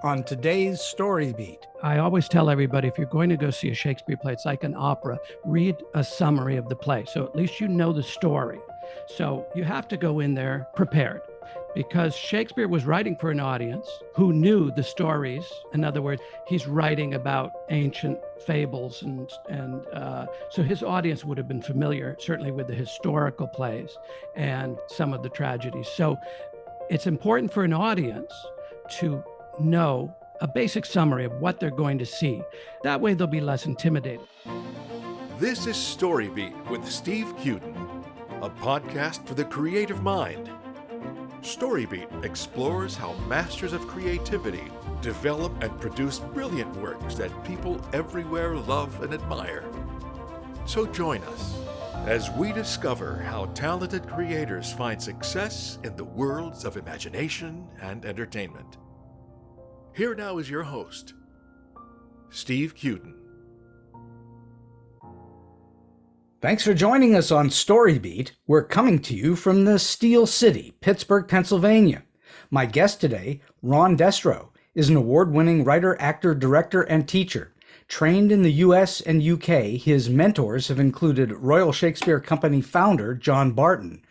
on today's Story Beat. I always tell everybody, if you're going to go see a Shakespeare play, it's like an opera, read a summary of the play. So at least you know the story. So you have to go in there prepared, because Shakespeare was writing for an audience who knew the stories. In other words, he's writing about ancient fables, and so his audience would have been familiar, certainly with the historical plays and some of the tragedies. So it's important for an audience to know a basic summary of what they're going to see. That way they'll be less intimidated. This is StoryBeat with Steve Cuden, a podcast for the creative mind. StoryBeat explores how masters of creativity develop and produce brilliant works that people everywhere love and admire. So join us as we discover how talented creators find success in the worlds of imagination and entertainment. Here now is your host, Steve Cuden. Thanks for joining us on StoryBeat. We're coming to you from the Steel City, Pittsburgh, Pennsylvania. My guest today, Ron Destro, is an award-winning writer, actor, director, and teacher. Trained in the U.S. and U.K., his mentors have included Royal Shakespeare Company founder John Barton,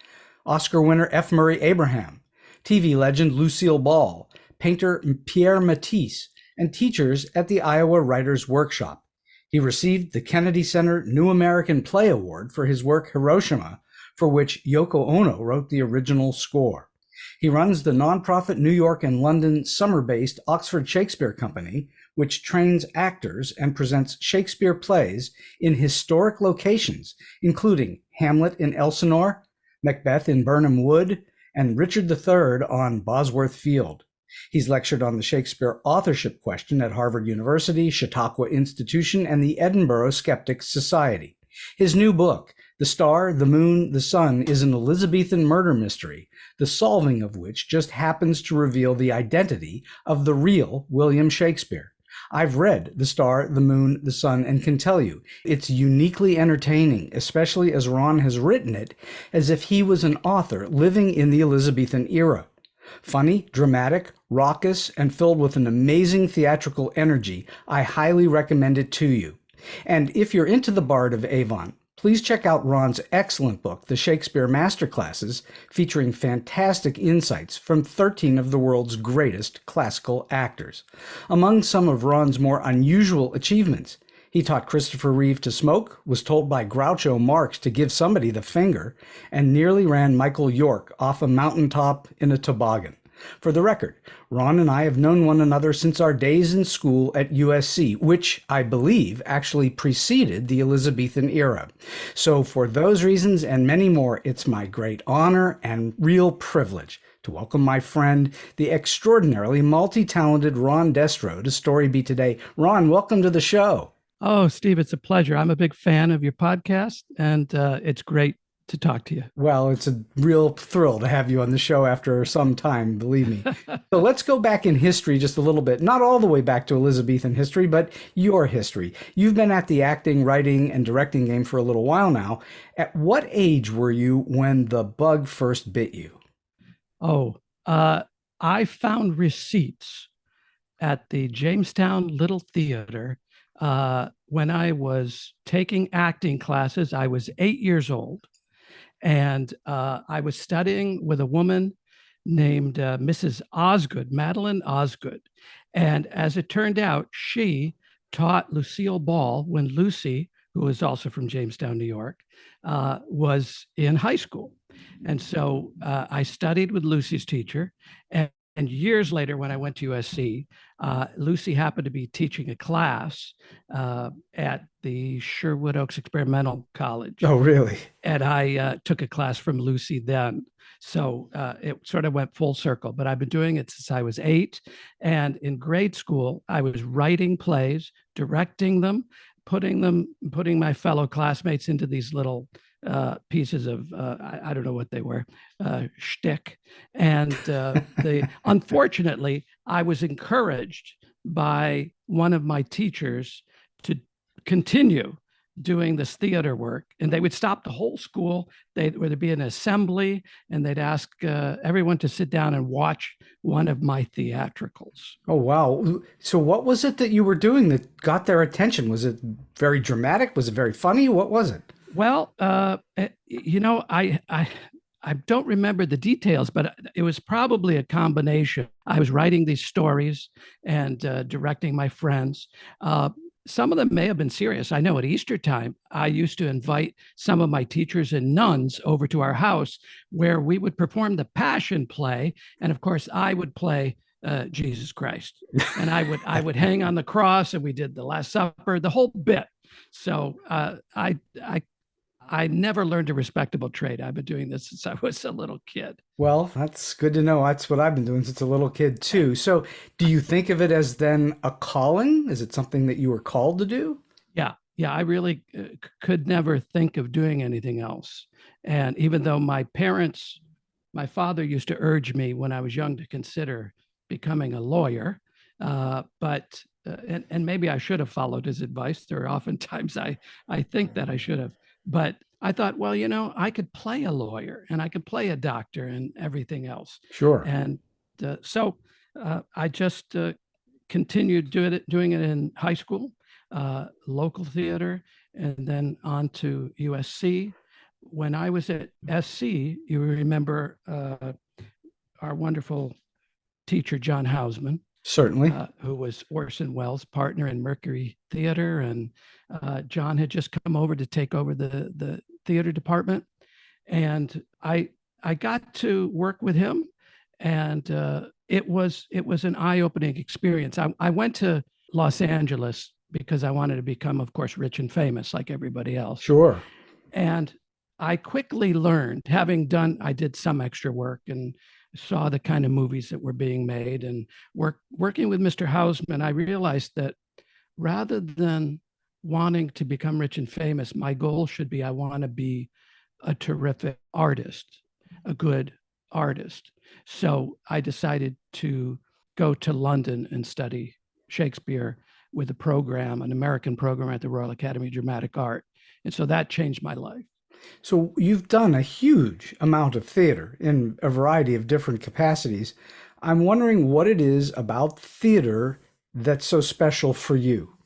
Oscar winner F. Murray Abraham, TV legend Lucille Ball, painter Pierre Matisse, and teachers at the Iowa Writers' Workshop. He received the Kennedy Center New American Play Award for his work Hiroshima, for which Yoko Ono wrote the original score. He runs the nonprofit New York and London summer-based Oxford Shakespeare Company, which trains actors and presents Shakespeare plays in historic locations, including Hamlet in Elsinore, Macbeth in Birnam Wood, and Richard III on Bosworth Field. He's lectured on the Shakespeare authorship question at Harvard University, Chautauqua Institution, and the Edinburgh Skeptics Society. His new book, The Starre, the Moon, the Sunne, is an Elizabethan murder mystery, the solving of which just happens to reveal the identity of the real William Shakespeare. I've read The Starre, the Moon, the Sunne, and can tell you it's uniquely entertaining, especially as Ron has written it as if he was an author living in the Elizabethan era. Funny, dramatic, raucous, and filled with an amazing theatrical energy, I highly recommend it to you. And if you're into the Bard of Avon, please check out Ron's excellent book, The Shakespeare Masterclasses, featuring fantastic insights from 13 of the world's greatest classical actors. Among some of Ron's more unusual achievements, he taught Christopher Reeve to smoke, was told by Groucho Marx to give somebody the finger, and nearly ran Michael York off a mountaintop in a toboggan. For the record, Ron and I have known one another since our days in school at USC, which I believe actually preceded the Elizabethan era. So for those reasons and many more, it's my great honor and real privilege to welcome my friend, the extraordinarily multi-talented Ron Destro, to StoryBeat today. Ron, welcome to the show. Oh, Steve, it's a pleasure. I'm a big fan of your podcast, and it's great to talk to you. Well, it's a real thrill to have you on the show after some time, believe me. So let's go back in history just a little bit, not all the way back to Elizabethan history, but your history. You've been at the acting, writing, and directing game for a little while now. At what age were you when the bug first bit you? I found receipts at the Jamestown Little Theater when I was taking acting classes. I was 8 years old, and I was studying with a woman named Mrs. Osgood, Madeline Osgood. And as it turned out, she taught Lucille Ball when Lucy, who was also from Jamestown, New York, was in high school. And so I studied with Lucy's teacher. And years later, when I went to USC, Lucy happened to be teaching a class at the Sherwood Oaks Experimental College. Oh, really? And I took a class from Lucy then. So it sort of went full circle. But I've been doing it since I was 8. And in grade school, I was writing plays, directing them, putting my fellow classmates into these little pieces of, I don't know what they were, shtick. And unfortunately, I was encouraged by one of my teachers to continue doing this theater work, and they would stop the whole school. There'd be an assembly, and they'd ask everyone to sit down and watch one of my theatricals. Oh, wow. So what was it that you were doing that got their attention? Was it very dramatic? Was it very funny? What was it? Well, you know, I don't remember the details, but it was probably a combination. I was writing these stories and directing my friends. Some of them may have been serious. I know at Easter time, I used to invite some of my teachers and nuns over to our house where we would perform the Passion play. And of course, I would play Jesus Christ. And I would hang on the cross, and we did the Last Supper, the whole bit. So I never learned a respectable trade. I've been doing this since I was a little kid. Well, that's good to know. That's what I've been doing since a little kid too. So do you think of it as then a calling? Is it something that you were called to do? Yeah. I really could never think of doing anything else. And even though my father used to urge me when I was young to consider becoming a lawyer, but maybe I should have followed his advice. There are oftentimes I think that I should have. But I thought, well, you know, I could play a lawyer and I could play a doctor and everything else. Sure. And so I just continued doing it in high school, local theater, and then on to USC. When I was at SC, you remember our wonderful teacher, John Hausman. Certainly. Who was Orson Welles' partner in Mercury Theater. And John had just come over to take over the theater department. And I got to work with him. And it was an eye-opening experience. I went to Los Angeles because I wanted to become, of course, rich and famous like everybody else. Sure. And I quickly learned, I did some extra work and saw the kind of movies that were being made, and working with Mr. Hausman, I realized that rather than wanting to become rich and famous, my goal should be I want to be a terrific artist, a good artist. So I decided to go to London and study Shakespeare with an American program at the Royal Academy of Dramatic Art. And so that changed my life. So you've done a huge amount of theater in a variety of different capacities. I'm wondering what it is about theater that's so special for you.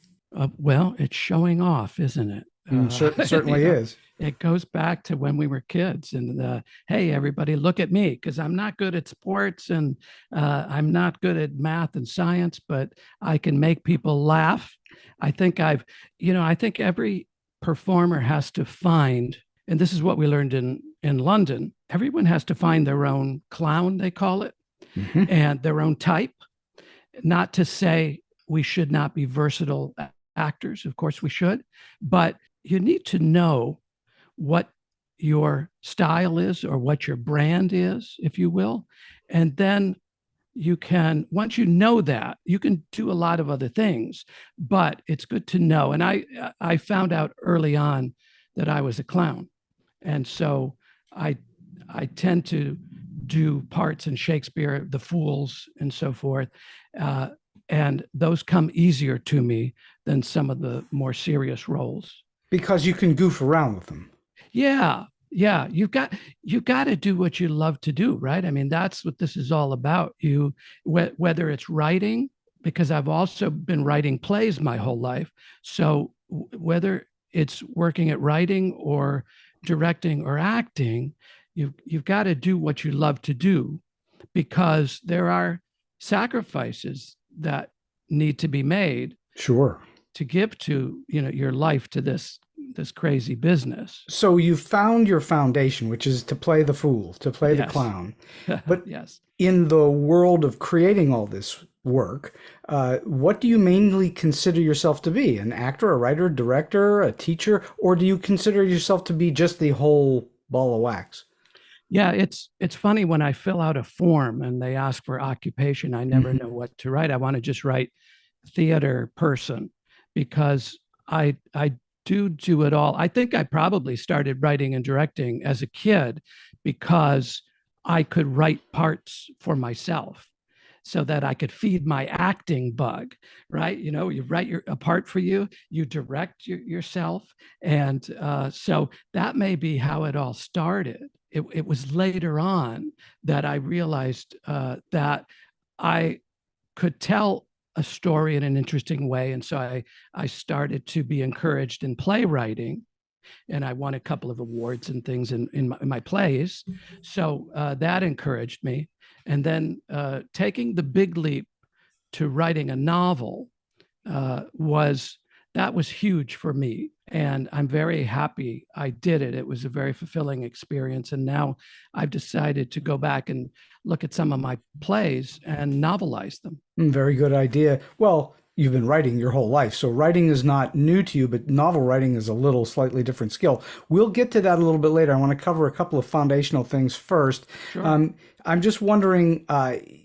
Well, it's showing off, isn't it? Certainly is. It goes back to when we were kids and, hey, everybody, look at me, because I'm not good at sports and I'm not good at math and science, but I can make people laugh. I think every performer has to find, and this is what we learned in London, everyone has to find their own clown, they call it, and their own type. Not to say we should not be versatile actors. Of course we should, but you need to know what your style is or what your brand is, if you will. And then you can, once you know that, you can do a lot of other things, but it's good to know. And I found out early on that I was a clown. And so I tend to do parts in Shakespeare, the fools and so forth. And those come easier to me than some of the more serious roles. Because you can goof around with them. Yeah. You've got to do what you love to do, right? I mean, that's what this is all about. Whether it's writing, because I've also been writing plays my whole life. So whether it's working at writing or directing or acting, you've got to do what you love to do, because there are sacrifices that need to be made. Sure. To give to, your life to this crazy business. So you found your foundation, which is to play the fool, to play the clown. But yes. In the world of creating all this work, what do you mainly consider yourself to be? An actor, a writer, director, a teacher, or do you consider yourself to be just the whole ball of wax? Yeah, it's funny when I fill out a form and they ask for occupation, I never know what to write. I want to just write theater person, because I do it all. I think I probably started writing and directing as a kid because I could write parts for myself. so that I could feed my acting bug, right? You know, you write a part for you, you direct yourself. And so that may be how it all started. It was later on that I realized that I could tell a story in an interesting way. And so I started to be encouraged in playwriting, and I won a couple of awards and things in my plays. So that encouraged me. And then taking the big leap to writing a novel was huge for me. And I'm very happy I did it. It was a very fulfilling experience. And now I've decided to go back and look at some of my plays and novelize them. Very good idea. Well, you've been writing your whole life, so writing is not new to you, but novel writing is a little slightly different skill. We'll get to that a little bit later. I want to cover a couple of foundational things first. Sure. I'm just wondering,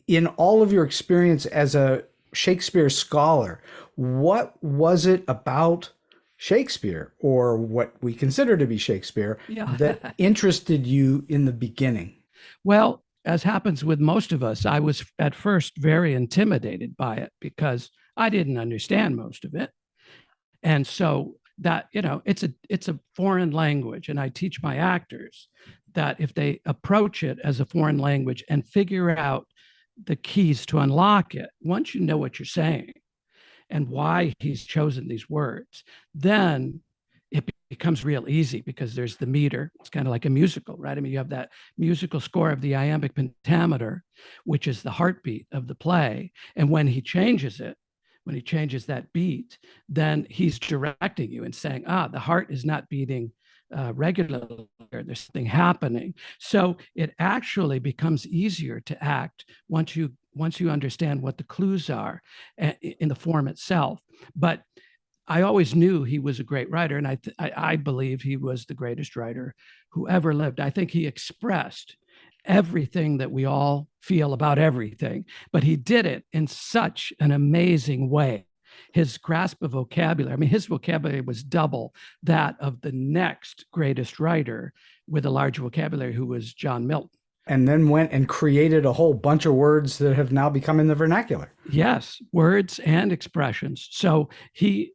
in all of your experience as a Shakespeare scholar, what was it about Shakespeare, or what we consider to be Shakespeare, that interested you in the beginning? Well, as happens with most of us, I was at first very intimidated by it because I didn't understand most of it. And so that, you know, it's a foreign language. And I teach my actors that if they approach it as a foreign language and figure out the keys to unlock it, once you know what you're saying and why he's chosen these words, then it becomes real easy because there's the meter. It's kind of like a musical, right? I mean, you have that musical score of the iambic pentameter, which is the heartbeat of the play. And when he changes that beat, then he's directing you and saying, the heart is not beating regularly. There's something happening. So it actually becomes easier to act once you understand what the clues are in the form itself. But I always knew he was a great writer, and I believe he was the greatest writer who ever lived. I think he expressed everything that we all feel about everything, but he did it in such an amazing way. His grasp of vocabulary, I mean, his vocabulary was double that of the next greatest writer with a large vocabulary, who was John Milton. And then went and created a whole bunch of words that have now become in the vernacular. Yes, words and expressions. So he,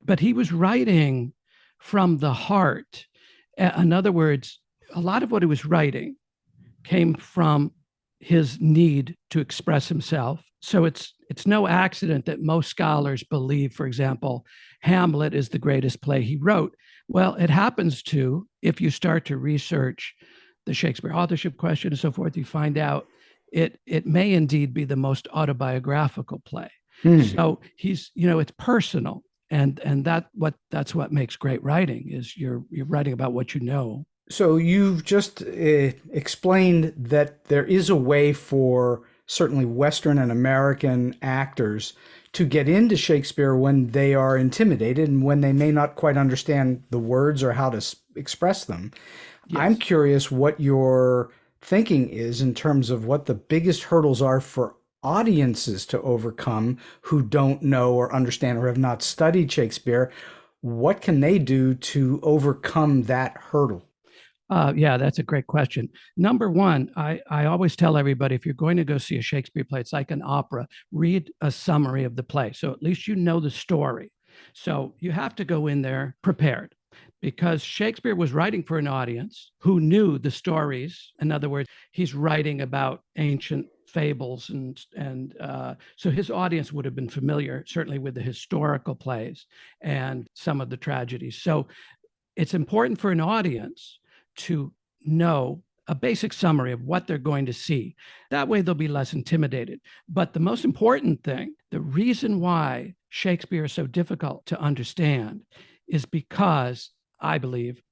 but he was writing from the heart. In other words, a lot of what he was writing came from his need to express himself. So it's no accident that most scholars believe, for example, Hamlet is the greatest play he wrote. Well, it happens to, if you start to research the Shakespeare authorship question and so forth, you find out it may indeed be the most autobiographical play. So he's, it's personal, and that's what makes great writing, is you're writing about what you know. So you've just explained that there is a way for certainly Western and American actors to get into Shakespeare when they are intimidated and when they may not quite understand the words or how to express them. Yes. I'm curious what your thinking is in terms of what the biggest hurdles are for audiences to overcome who don't know or understand or have not studied Shakespeare. What can they do to overcome that hurdle? Yeah, that's a great question. Number one, I always tell everybody, if you're going to go see a Shakespeare play, it's like an opera. Read a summary of the play, so at least you know the story. So you have to go in there prepared, because Shakespeare was writing for an audience who knew the stories. In other words, he's writing about ancient fables, and so his audience would have been familiar, certainly, with the historical plays and some of the tragedies. So it's important for an audience to know a basic summary of what they're going to see. That way they'll be less intimidated. But the most important thing, the reason why Shakespeare is so difficult to understand, is because, I believe,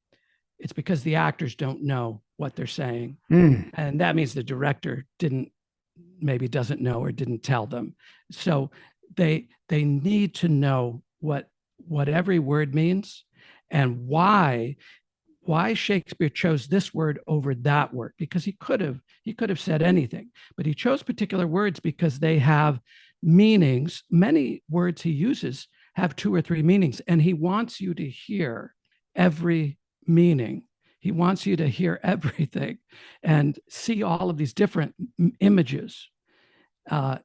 it's because the actors don't know what they're saying. And that means the director maybe doesn't know or didn't tell them. So they need to know what every word means, and why Shakespeare chose this word over that word, because he could have said anything, but he chose particular words because they have meanings. Many words he uses have 2 or 3 meanings, and he wants you to hear every meaning. He wants you to hear everything and see all of these different images.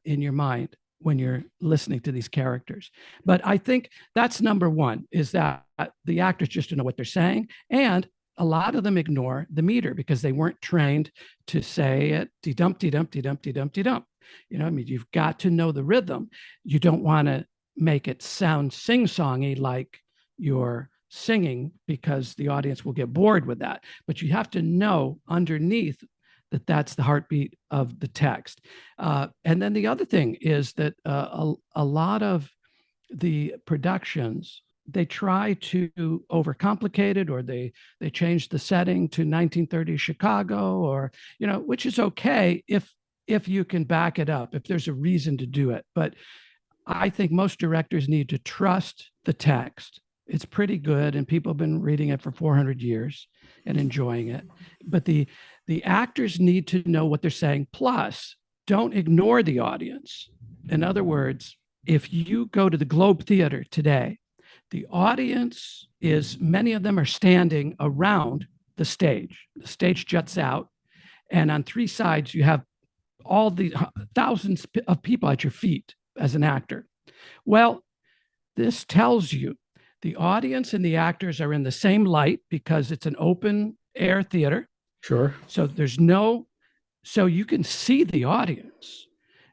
in your mind when you're listening to these characters. But I think that's number one, is that the actors just don't know what they're saying. And a lot of them ignore the meter because they weren't trained to say it de-dump, de-dump, de-dump, de-dump, de-dump. You know, I mean, you've got to know the rhythm. You don't want to make it sound sing-songy like you're singing, because the audience will get bored with that. But you have to know underneath that that's the heartbeat of the text. And then the other thing is that a lot of the productions, they try to overcomplicate it, or they change the setting to 1930s Chicago, or, you know, which is okay if you can back it up, if there's a reason to do it. But I think most directors need to trust the text. It's pretty good, and people have been reading it for 400 years and enjoying it. But the actors need to know what they're saying. Plus, don't ignore the audience. In other words, if you go to the Globe Theater today, the audience is, many of them are standing around the stage. The stage juts out, and on three sides, you have all the thousands of people at your feet as an actor. Well, this tells you the audience and the actors are in the same light because it's an open air theater. Sure. So so you can see the audience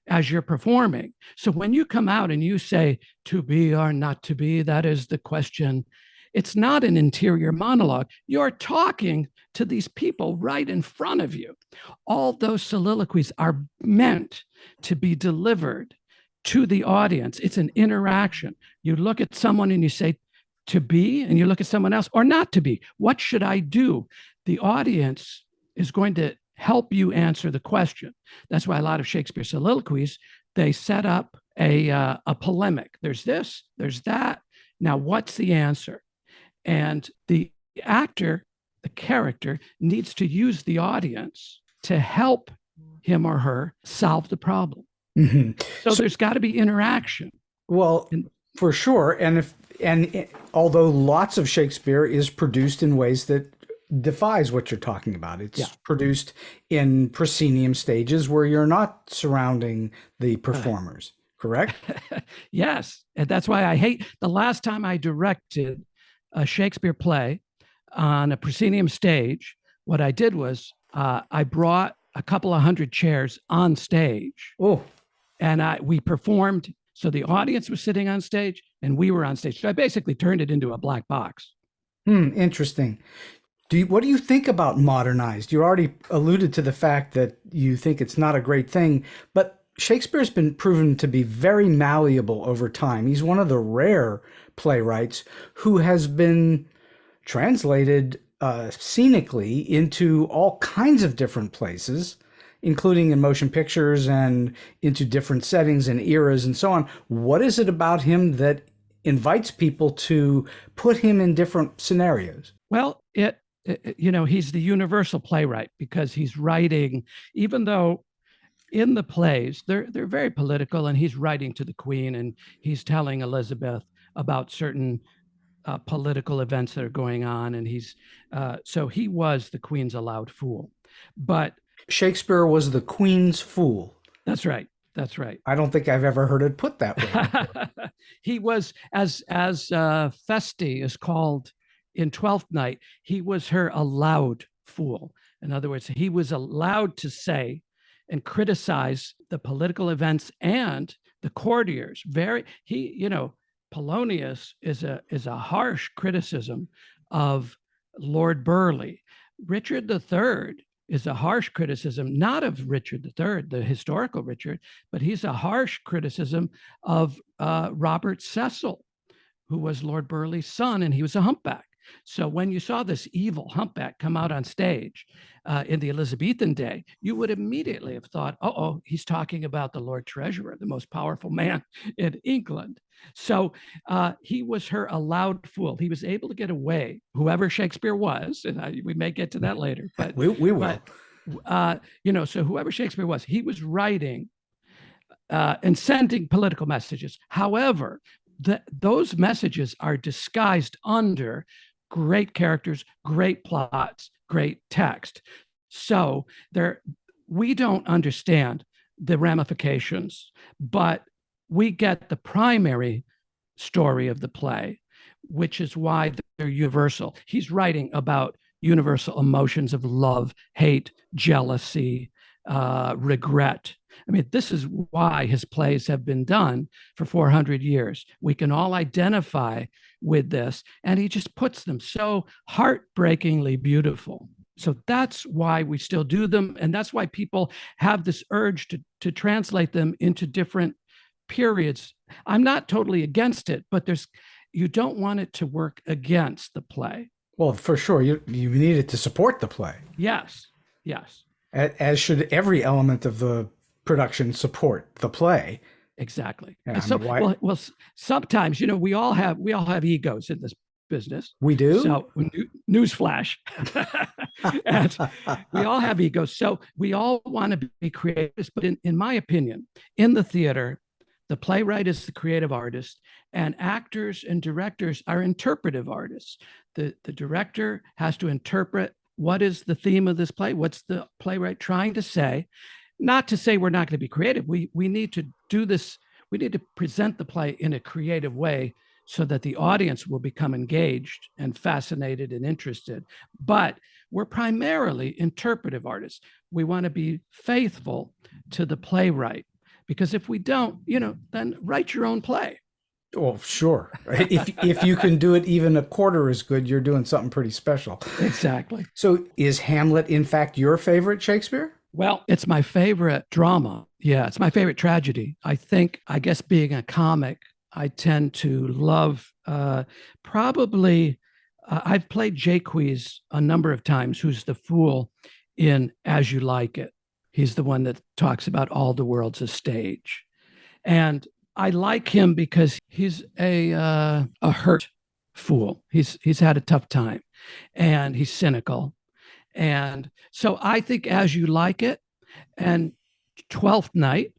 as you're performing. So when you come out and you say, to be or not to be, that is the question. It's not an interior monologue. You're talking to these people right in front of you. All those soliloquies are meant to be delivered to the audience. It's an interaction. You look at someone and you say, to be, and you look at someone else, or not to be. What should I do? The audience is going to help you answer the question. That's why a lot of Shakespeare soliloquies, they set up a polemic. There's this, there's that. Now, what's the answer? And the actor, the character, needs to use the audience to help him or her solve the problem. Mm-hmm. So there's got to be interaction. Well, for sure. And although lots of Shakespeare is produced in ways that defies what you're talking about, it's produced in proscenium stages where you're not surrounding the performers, correct? Yes. And that's why I hate, the last time I directed a Shakespeare play on a proscenium stage, what I did was I brought a couple of hundred chairs on stage. Oh. And we performed. So the audience was sitting on stage and we were on stage. So I basically turned it into a black box. Interesting. What do you think about modernized? You already alluded to the fact that you think it's not a great thing, but Shakespeare's been proven to be very malleable over time. He's one of the rare playwrights who has been translated scenically into all kinds of different places, including in motion pictures and into different settings and eras and so on. What is it about him that invites people to put him in different scenarios? Well, he's the universal playwright because he's writing, even though in the plays, they're very political, and he's writing to the Queen and he's telling Elizabeth about certain political events that are going on. And so he was the Queen's allowed fool. But Shakespeare was the Queen's fool. That's right. That's right. I don't think I've ever heard it put that way. He was, as Feste is called in Twelfth Night, he was her allowed fool. In other words, he was allowed to say and criticize the political events and the courtiers. Polonius is a harsh criticism of Lord Burleigh. Richard III is a harsh criticism, not of Richard III, the historical Richard, but he's a harsh criticism of Robert Cecil, who was Lord Burleigh's son, and he was a humpback. So when you saw this evil humpback come out on stage in the Elizabethan day, you would immediately have thought, he's talking about the Lord Treasurer, the most powerful man in England. So he was her allowed fool. He was able to get away, whoever Shakespeare was, and we may get to that later. But we will. So whoever Shakespeare was, he was writing and sending political messages. However, those messages are disguised under great characters, great plots, great text. So we don't understand the ramifications, but we get the primary story of the play, which is why they're universal. He's writing about universal emotions of love, hate, jealousy, regret. I mean, this is why his plays have been done for 400 years. We can all identify with this, and he just puts them so heartbreakingly beautiful. So that's why we still do them, and that's why people have this urge to translate them into different periods. I'm not totally against it, but you don't want it to work against the play. Well, for sure, you need it to support the play. Yes. As should every element of the production support the play. Exactly. Yeah, And so, well, sometimes, we all have egos in this business. We do? So, newsflash. And we all have egos. So we all want to be creators. But in my opinion, in the theater, the playwright is the creative artist, and actors and directors are interpretive artists. The director has to interpret what is the theme of this play, what's the playwright trying to say. Not to say we're not going to be creative. We need to do this. We need to present the play in a creative way so that the audience will become engaged and fascinated and interested. But we're primarily interpretive artists. We want to be faithful to the playwright, because if we don't, then write your own play. Well, sure. If you can do it even a quarter as good, you're doing something pretty special. Exactly. So is Hamlet, in fact, your favorite Shakespeare? Well, it's my favorite drama. Yeah, it's my favorite tragedy. I guess being a comic, I tend to love probably, I've played Jaques a number of times, who's the fool in As You Like It. He's the one that talks about all the world's a stage. And I like him because he's a hurt fool. He's had a tough time, and he's cynical. And so I think As You Like It and Twelfth Night,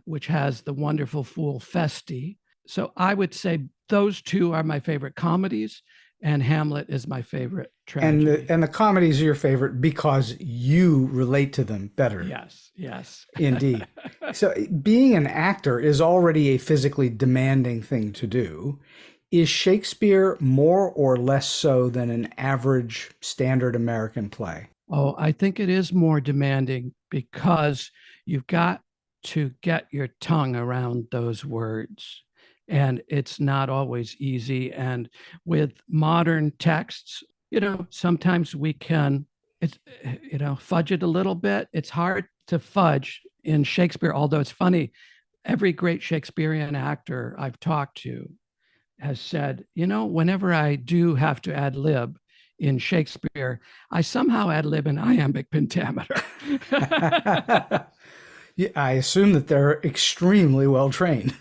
which has the wonderful fool Feste. So I would say those two are my favorite comedies, and Hamlet is my favorite tragedy. And the comedies are your favorite because you relate to them better. Yes. Indeed. So being an actor is already a physically demanding thing to do. Is Shakespeare more or less so than an average standard American play? Oh, I think it is more demanding because you've got to get your tongue around those words. And it's not always easy. And with modern texts, sometimes we can, fudge it a little bit. It's hard to fudge in Shakespeare, although it's funny. Every great Shakespearean actor I've talked to has said, whenever I do have to ad lib in Shakespeare, I somehow ad lib in iambic pentameter. Yeah, I assume that they're extremely well trained.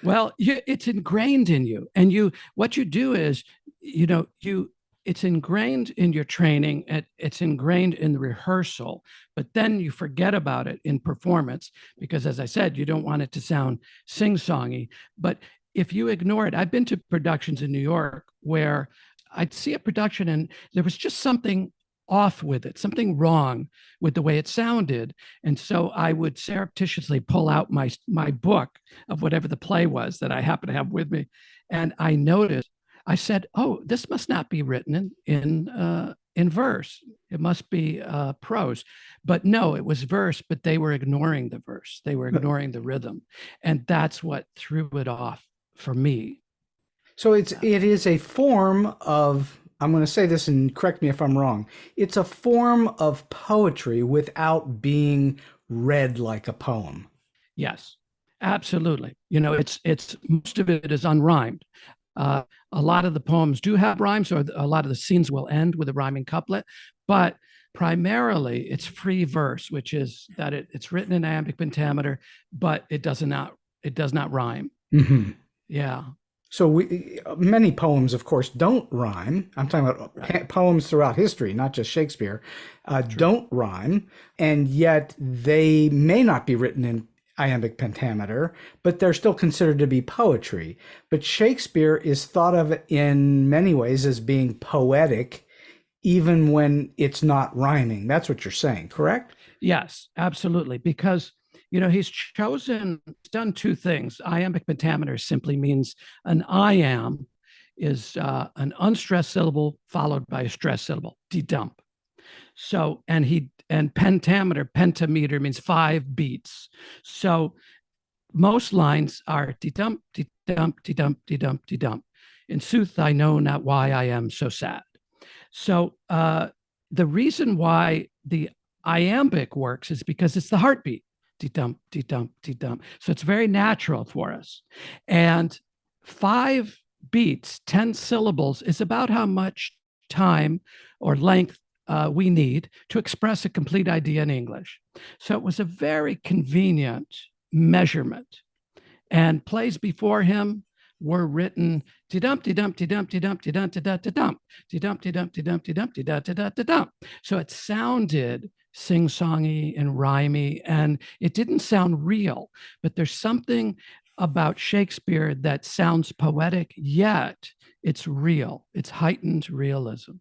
Well, it's ingrained in you, and what you do is, it's ingrained in your training, and it's ingrained in the rehearsal, but then you forget about it in performance because, as I said, you don't want it to sound sing-songy. But if you ignore it, I've been to productions in New York where I'd see a production and there was just something off with it, something wrong with the way it sounded. And so I would surreptitiously pull out my book of whatever the play was that I happen to have with me. And I noticed, I said, oh, this must not be written in verse. It must be prose. But no, it was verse, but they were ignoring the verse. They were ignoring the rhythm. And that's what threw it off for me. So it is a form of, I'm going to say this and correct me if I'm wrong, it's a form of poetry without being read like a poem. Yes, absolutely. It's most of it is unrhymed. A lot of the poems do have rhymes, or a lot of the scenes will end with a rhyming couplet, but primarily it's free verse, which is that it's written in iambic pentameter, but it does not rhyme. Mm-hmm. Yeah. So many poems, of course, don't rhyme. I'm talking about poems throughout history, not just Shakespeare, don't rhyme. And yet they may not be written in iambic pentameter, but they're still considered to be poetry. But Shakespeare is thought of in many ways as being poetic, even when it's not rhyming. That's what you're saying, correct? Yes, absolutely. Because He's done two things. Iambic pentameter simply means an iamb is an unstressed syllable followed by a stressed syllable, de-dump. So, and pentameter means 5 beats. So most lines are de-dump, de-dump, de-dump, de-dump, de-dump. In sooth, I know not why I am so sad. So the reason why the iambic works is because it's the heartbeat. De-dump, de-dump, de-dump. So it's very natural for us. And 5 beats, 10 syllables is about how much time or length we need to express a complete idea in English. So it was a very convenient measurement. And plays before him were written de-dump, de-dump, de-dump, de-dump, de-dump, de-dump, de-dump, de-dump, de-dump, de-dump, de-dump, de-dump, de-dump, de-dump. So it sounded sing-songy and rhymey, and it didn't sound real. But there's something about Shakespeare that sounds poetic, yet it's real. It's heightened realism.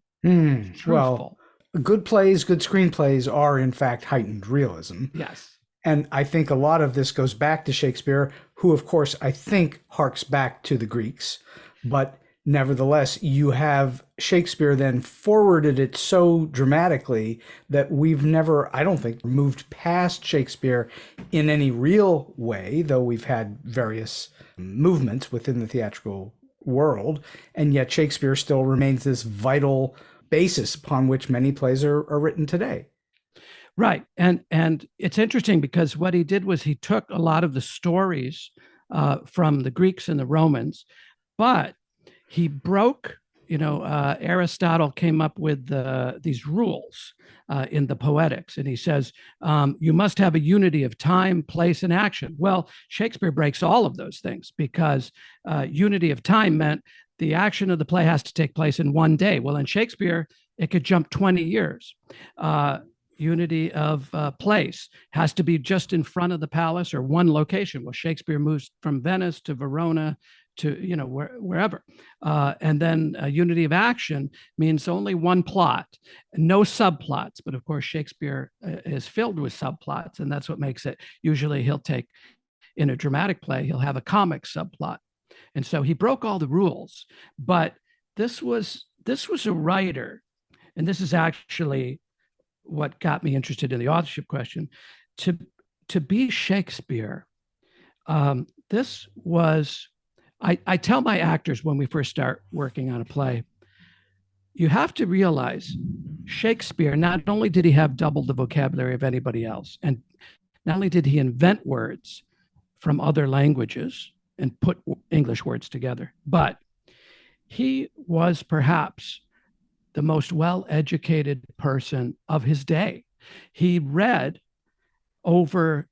Well, good plays, good screenplays are in fact heightened realism. Yes. And I think a lot of this goes back to Shakespeare, who, of course, I think harks back to the Greeks. But nevertheless, you have Shakespeare then forwarded it so dramatically that we've never, I don't think, moved past Shakespeare in any real way, though we've had various movements within the theatrical world. And yet Shakespeare still remains this vital basis upon which many plays are written today. Right. And it's interesting because what he did was he took a lot of the stories from the Greeks and the Romans, but he broke, Aristotle came up with these rules in the Poetics. And he says, you must have a unity of time, place, and action. Well, Shakespeare breaks all of those things because unity of time meant the action of the play has to take place in one day. Well, in Shakespeare, it could jump 20 years. Unity of place has to be just in front of the palace or one location. Well, Shakespeare moves from Venice to Verona to, wherever. And then unity of action means only one plot, no subplots. But of course, Shakespeare is filled with subplots, and that's what makes it. Usually he'll take, in a dramatic play, he'll have a comic subplot. And so he broke all the rules. But this was a writer, and this is actually what got me interested in the authorship question, to be Shakespeare. This was, I tell my actors when we first start working on a play, you have to realize Shakespeare, not only did he have double the vocabulary of anybody else, and not only did he invent words from other languages and put English words together, but he was perhaps the most well-educated person of his day. He read over,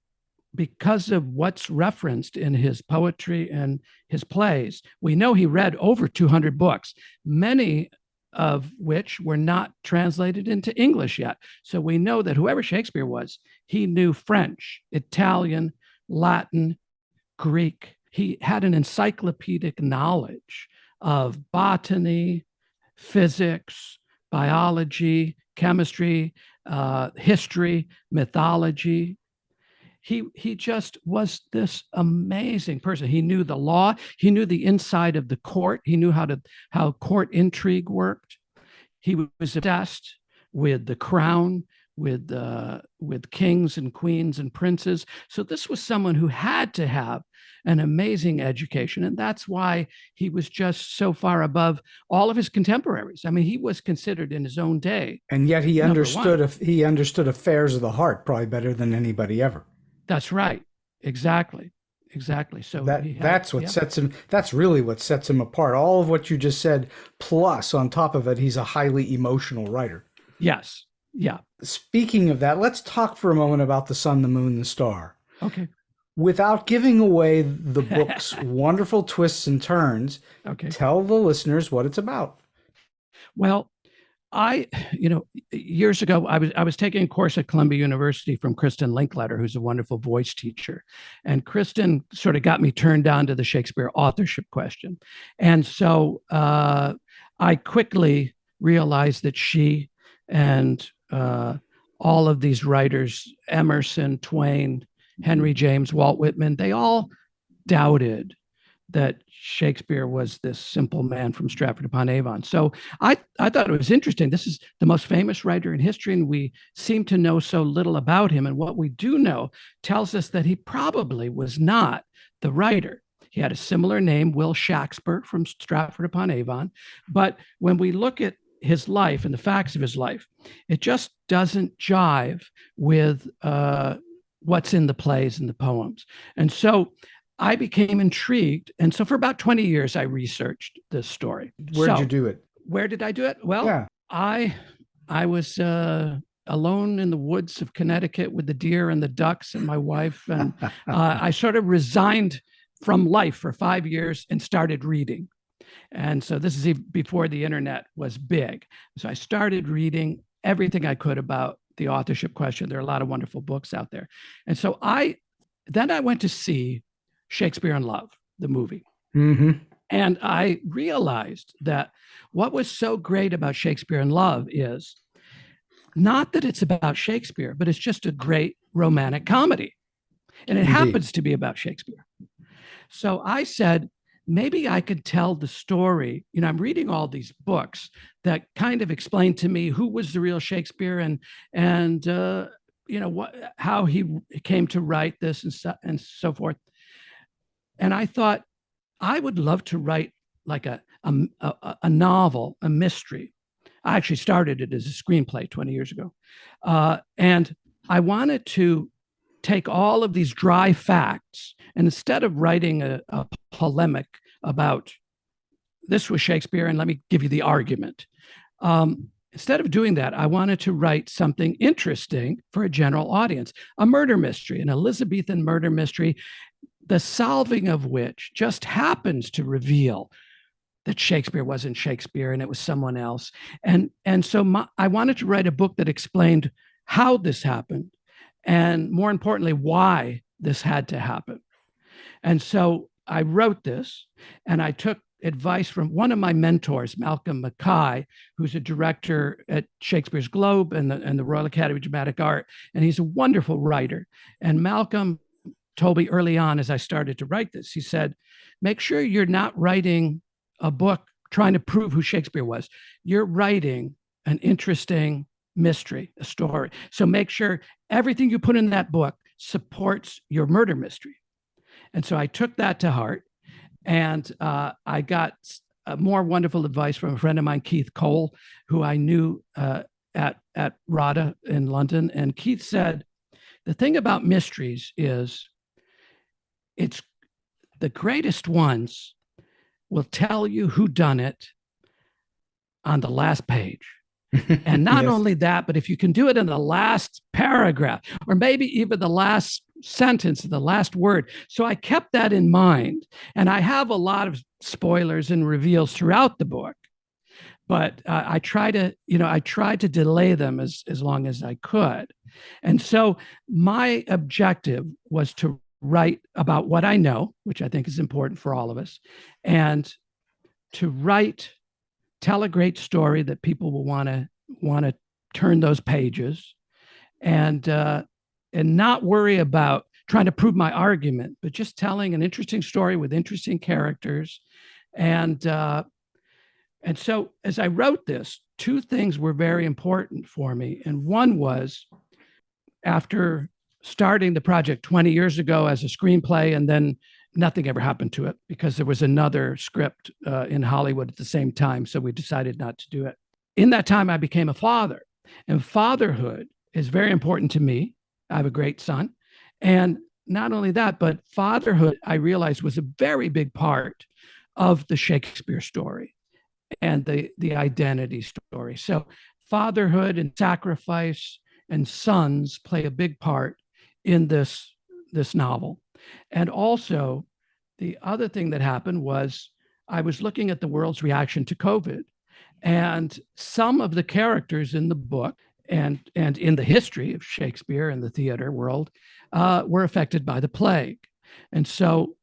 because of what's referenced in his poetry and his plays, we know he read over 200 books, many of which were not translated into English yet. So we know that whoever Shakespeare was, he knew French, Italian, Latin, Greek. He had an encyclopedic knowledge of botany, physics, biology, chemistry, history, mythology. He just was this amazing person. He knew the law. He knew the inside of the court. He knew how court intrigue worked. He was obsessed with the crown, with kings and queens and princes. So this was someone who had to have an amazing education. And that's why he was just so far above all of his contemporaries. I mean, he was considered in his own day. And yet he understood affairs of the heart probably better than anybody ever. That's right. Exactly. So that's really what sets him apart. All of what you just said, plus on top of it, he's a highly emotional writer. Yes. Yeah. Speaking of that, let's talk for a moment about The Sun, the Moon, the Starre. Okay. Without giving away the book's wonderful twists and turns, tell the listeners what it's about. Well, years ago, I was taking a course at Columbia University from Kristen Linkletter, who's a wonderful voice teacher. And Kristen sort of got me turned on to the Shakespeare authorship question. And so I quickly realized that she and all of these writers, Emerson, Twain, Henry James, Walt Whitman, they all doubted that Shakespeare was this simple man from Stratford-upon-Avon. So I thought it was interesting. This is the most famous writer in history, and we seem to know so little about him. And what we do know tells us that he probably was not the writer. He had a similar name, Will Shakespeare from Stratford-upon-Avon. But when we look at his life and the facts of his life, it just doesn't jive with what's in the plays and the poems. And so I became intrigued. And so for about 20 years, I researched this story. Where'd you do it? Where did I do it? Well, Yeah. I was alone in the woods of Connecticut with the deer and the ducks and my wife. And I sort of resigned from life for 5 years and started reading. And so this is before the internet was big. So I started reading everything I could about the authorship question. There are a lot of wonderful books out there. And so then I went to see Shakespeare in Love, the movie. Mm-hmm. And I realized that what was so great about Shakespeare in Love is not that it's about Shakespeare, but it's just a great romantic comedy. And it happens to be about Shakespeare. So I said, maybe I could tell the story. You know, I'm reading all these books that kind of explain to me who was the real Shakespeare and you know, how he came to write this and so forth. And I thought I would love to write like a novel, a mystery. I actually started it as a screenplay 20 years ago. And I wanted to take all of these dry facts, and instead of writing a polemic about this was Shakespeare and let me give you the argument, instead of doing that, I wanted to write something interesting for a general audience, a murder mystery, an Elizabethan murder mystery, the solving of which just happens to reveal that Shakespeare wasn't Shakespeare and it was someone else. And so I wanted to write a book that explained how this happened, and more importantly, why this had to happen. And so I wrote this, and I took advice from one of my mentors, Malcolm Mackay, who's a director at Shakespeare's Globe and the Royal Academy of Dramatic Art. And he's a wonderful writer. And Malcolm told me early on as I started to write this, he said, make sure you're not writing a book trying to prove who Shakespeare was. You're writing an interesting mystery, a story. So make sure everything you put in that book supports your murder mystery. And so I took that to heart, and I got more wonderful advice from a friend of mine, Keith Cole, who I knew at RADA in London. And Keith said, the thing about mysteries is it's the greatest ones will tell you who done it on the last page. And not Yes. only that, but if you can do it in the last paragraph, or maybe even the last sentence, the last word. So I kept that in mind. And I have a lot of spoilers and reveals throughout the book, but I tried to delay them as long as I could. And so my objective was to write about what I know, which I think is important for all of us, and to tell a great story that people will want to turn those pages, and not worry about trying to prove my argument, but just telling an interesting story with interesting characters. And so as I wrote this, two things were very important for me. And one was, after starting the project 20 years ago as a screenplay, and then nothing ever happened to it because there was another script in Hollywood at the same time. So we decided not to do it. In that time, I became a father, and fatherhood is very important to me. I have a great son. And not only that, but fatherhood, I realized, was a very big part of the Shakespeare story and the identity story. So fatherhood and sacrifice and sons play a big part in this novel. And also, the other thing that happened was I was looking at the world's reaction to COVID, and some of the characters in the book and in the history of Shakespeare and the theater world were affected by the plague. And so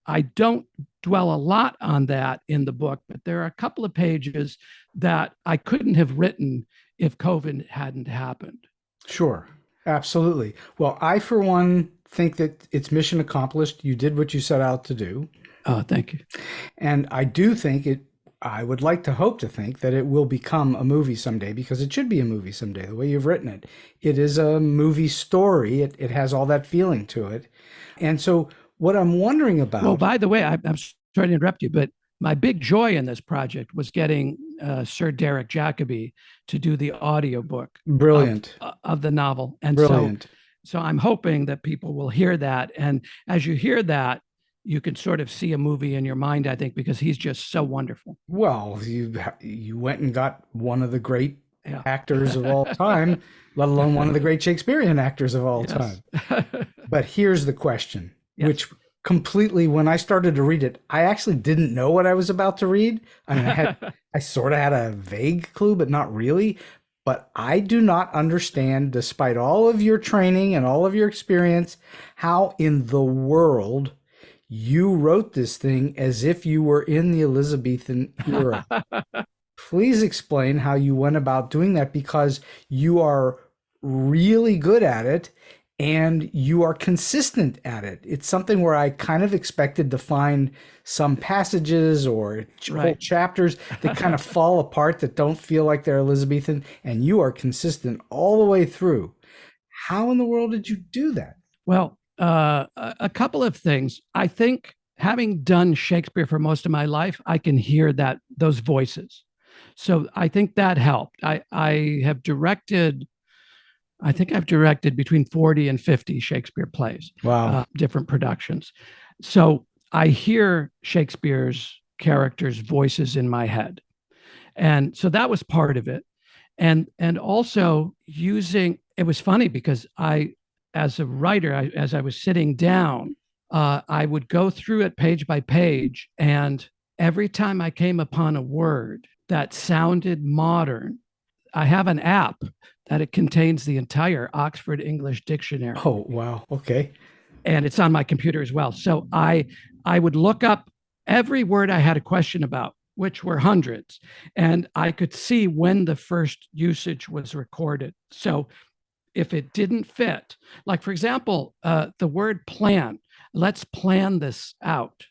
I don't dwell a lot on that in the book, but there are a couple of pages that I couldn't have written if COVID hadn't happened. Sure. Absolutely. Well, I, for one, think that it's mission accomplished. You did what you set out to do. Oh, thank you. And I do think I would like to hope to think that it will become a movie someday, because it should be a movie someday, the way you've written it. It is a movie story. It has all that feeling to it. And so what I'm wondering about... Well, by the way, I'm sorry to interrupt you, but my big joy in this project was getting Sir Derek Jacobi to do the audiobook. Brilliant. Of the novel. And Brilliant. So I'm hoping that people will hear that. And as you hear that, you can sort of see a movie in your mind, I think, because he's just so wonderful. Well, you went and got one of the great actors of all time, let alone one of the great Shakespearean actors of all time. But here's the question, which completely, when I started to read it, I actually didn't know what I was about to read. I mean, I sort of had a vague clue, but not really. But I do not understand, despite all of your training and all of your experience, how in the world you wrote this thing as if you were in the Elizabethan era. Please explain how you went about doing that, because you are really good at it and you are consistent at it. It's something where I kind of expected to find some passages or whole chapters that kind of fall apart, that don't feel like they're Elizabethan, and you are consistent all the way through. How in the world did you do that? Well, a couple of things. I think, having done Shakespeare for most of my life, I can hear those voices. So I think that helped. I have directed, I think I've directed between 40 and 50 Shakespeare plays. Wow. Different productions. So I hear Shakespeare's characters' voices in my head. And so that was part of it. And also it was funny because as a writer, as I was sitting down, I would go through it page by page. And every time I came upon a word that sounded modern, I have an app that it contains the entire Oxford English Dictionary. Oh, wow. Okay. And it's on my computer as well. So I would look up every word I had a question about, which were hundreds. And I could see when the first usage was recorded. So if it didn't fit, like, for example, the word plan, let's plan this out.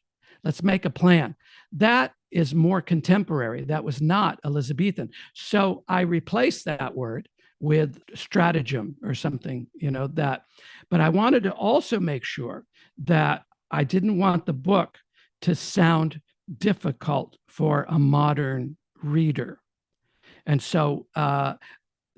Let's make a plan. That is more contemporary. That was not Elizabethan. So I replaced that word with stratagem or something, that. But I wanted to also make sure that I didn't want the book to sound difficult for a modern reader. And so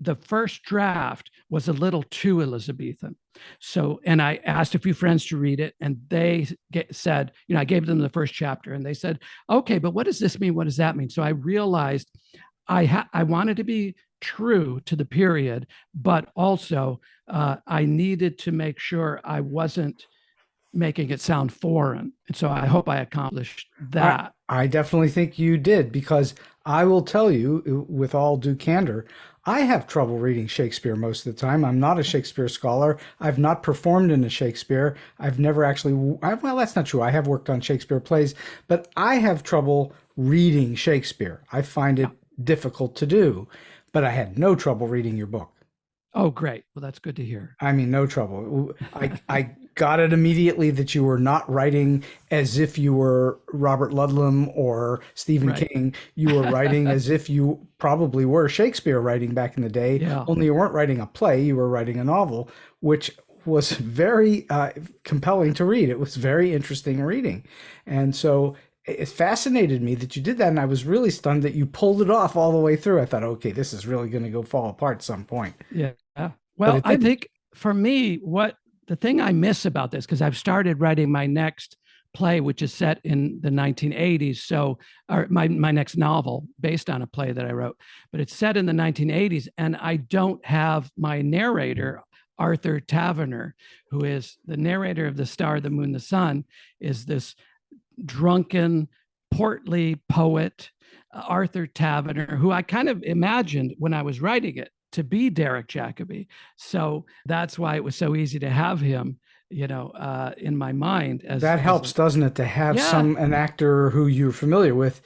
the first draft was a little too Elizabethan. So, and I asked a few friends to read it, and they said, I gave them the first chapter, and they said, okay, but what does this mean? What does that mean? So I realized I wanted to be true to the period, but also I needed to make sure I wasn't making it sound foreign. And so I hope I accomplished that. I definitely think you did, because I will tell you, with all due candor, I have trouble reading Shakespeare most of the time. I'm not a Shakespeare scholar. I've not performed in a Shakespeare. I've never actually, well, that's not true. I have worked on Shakespeare plays, but I have trouble reading Shakespeare. I find it difficult to do, but I had no trouble reading your book. Oh, great. Well, that's good to hear. I mean, no trouble. I got it immediately that you were not writing as if you were Robert Ludlum or Stephen King. You were writing as if you probably were Shakespeare writing back in the day, only you weren't writing a play, you were writing a novel, which was very compelling to read. It was very interesting reading. And so it fascinated me that you did that, and I was really stunned that you pulled it off all the way through. I thought, okay, this is really going to go fall apart at some point. Yeah. Well, I think for me, the thing I miss about this, because I've started writing my next play, which is set in the 1980s. So, or my next novel based on a play that I wrote, but it's set in the 1980s, and I don't have my narrator, Arthur Taverner, who is the narrator of The Starre, the Moon, the Sun, is this drunken, portly poet, Arthur Taverner, who I kind of imagined when I was writing it to be Derek Jacobi. So that's why it was so easy to have him, in my mind. That helps, doesn't it, to have an actor who you're familiar with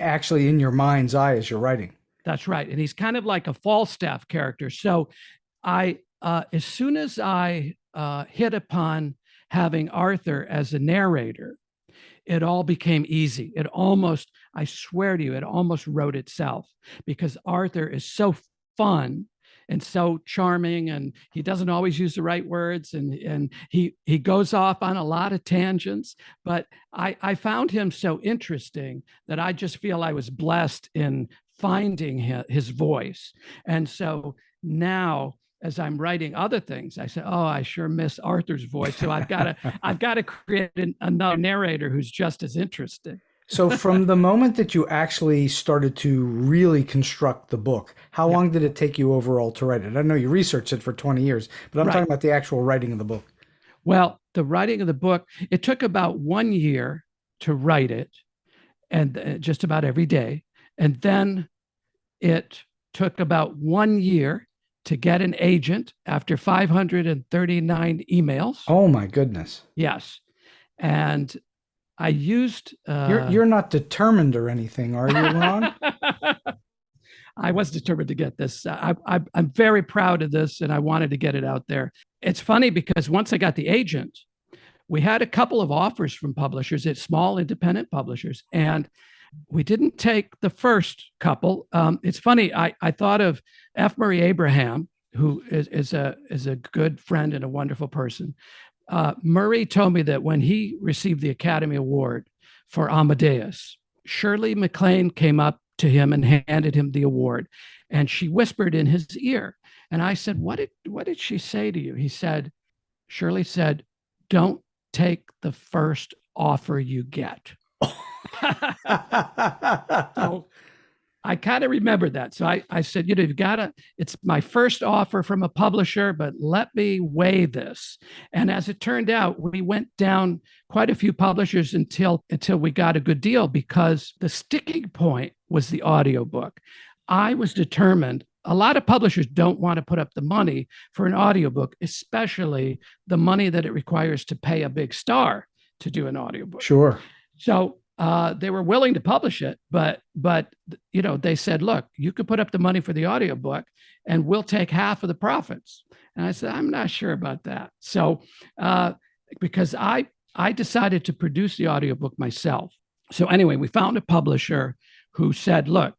actually in your mind's eye as you're writing. That's right. And he's kind of like a Falstaff character. So I, as soon as I hit upon having Arthur as a narrator, it all became easy. It almost, I swear to you, it almost wrote itself, because Arthur is so fun and so charming, and he doesn't always use the right words, and he goes off on a lot of tangents, but I found him so interesting that I just feel I was blessed in finding his voice. And so now, as I'm writing other things, I say, "Oh, I sure miss Arthur's voice." So I've got to create another narrator who's just as interesting. So from the moment that you actually started to really construct the book, how long did it take you overall to write it? I know you researched it for 20 years, but I'm talking about the actual writing of the book. Well, the writing of the book, it took about 1 year to write it, and just about every day. And then it took about 1 year to get an agent after 539 emails. Oh my goodness. Yes. And I used... You're not determined or anything, are you, Ron? I was determined to get this. I'm very proud of this, and I wanted to get it out there. It's funny because once I got the agent, we had a couple of offers from publishers, it's small independent publishers, and we didn't take the first couple. It's funny. I thought of F. Murray Abraham, who is a good friend and a wonderful person. Murray told me that when he received the Academy Award for Amadeus, Shirley MacLaine came up to him and handed him the award, and she whispered in his ear. And I said, "What did she say to you?" He said, Shirley said, "Don't take the first offer you get." So I kind of remember that. So I said, you've got to, it's my first offer from a publisher, but let me weigh this. And as it turned out, we went down quite a few publishers until we got a good deal, because the sticking point was the audiobook. I was determined. A lot of publishers don't want to put up the money for an audiobook, especially the money that it requires to pay a big star to do an audiobook. Sure. So they were willing to publish it, but they said, "Look, you could put up the money for the audiobook and we'll take half of the profits." And I said, "I'm not sure about that." So because I decided to produce the audiobook myself. So anyway, we found a publisher who said, "Look,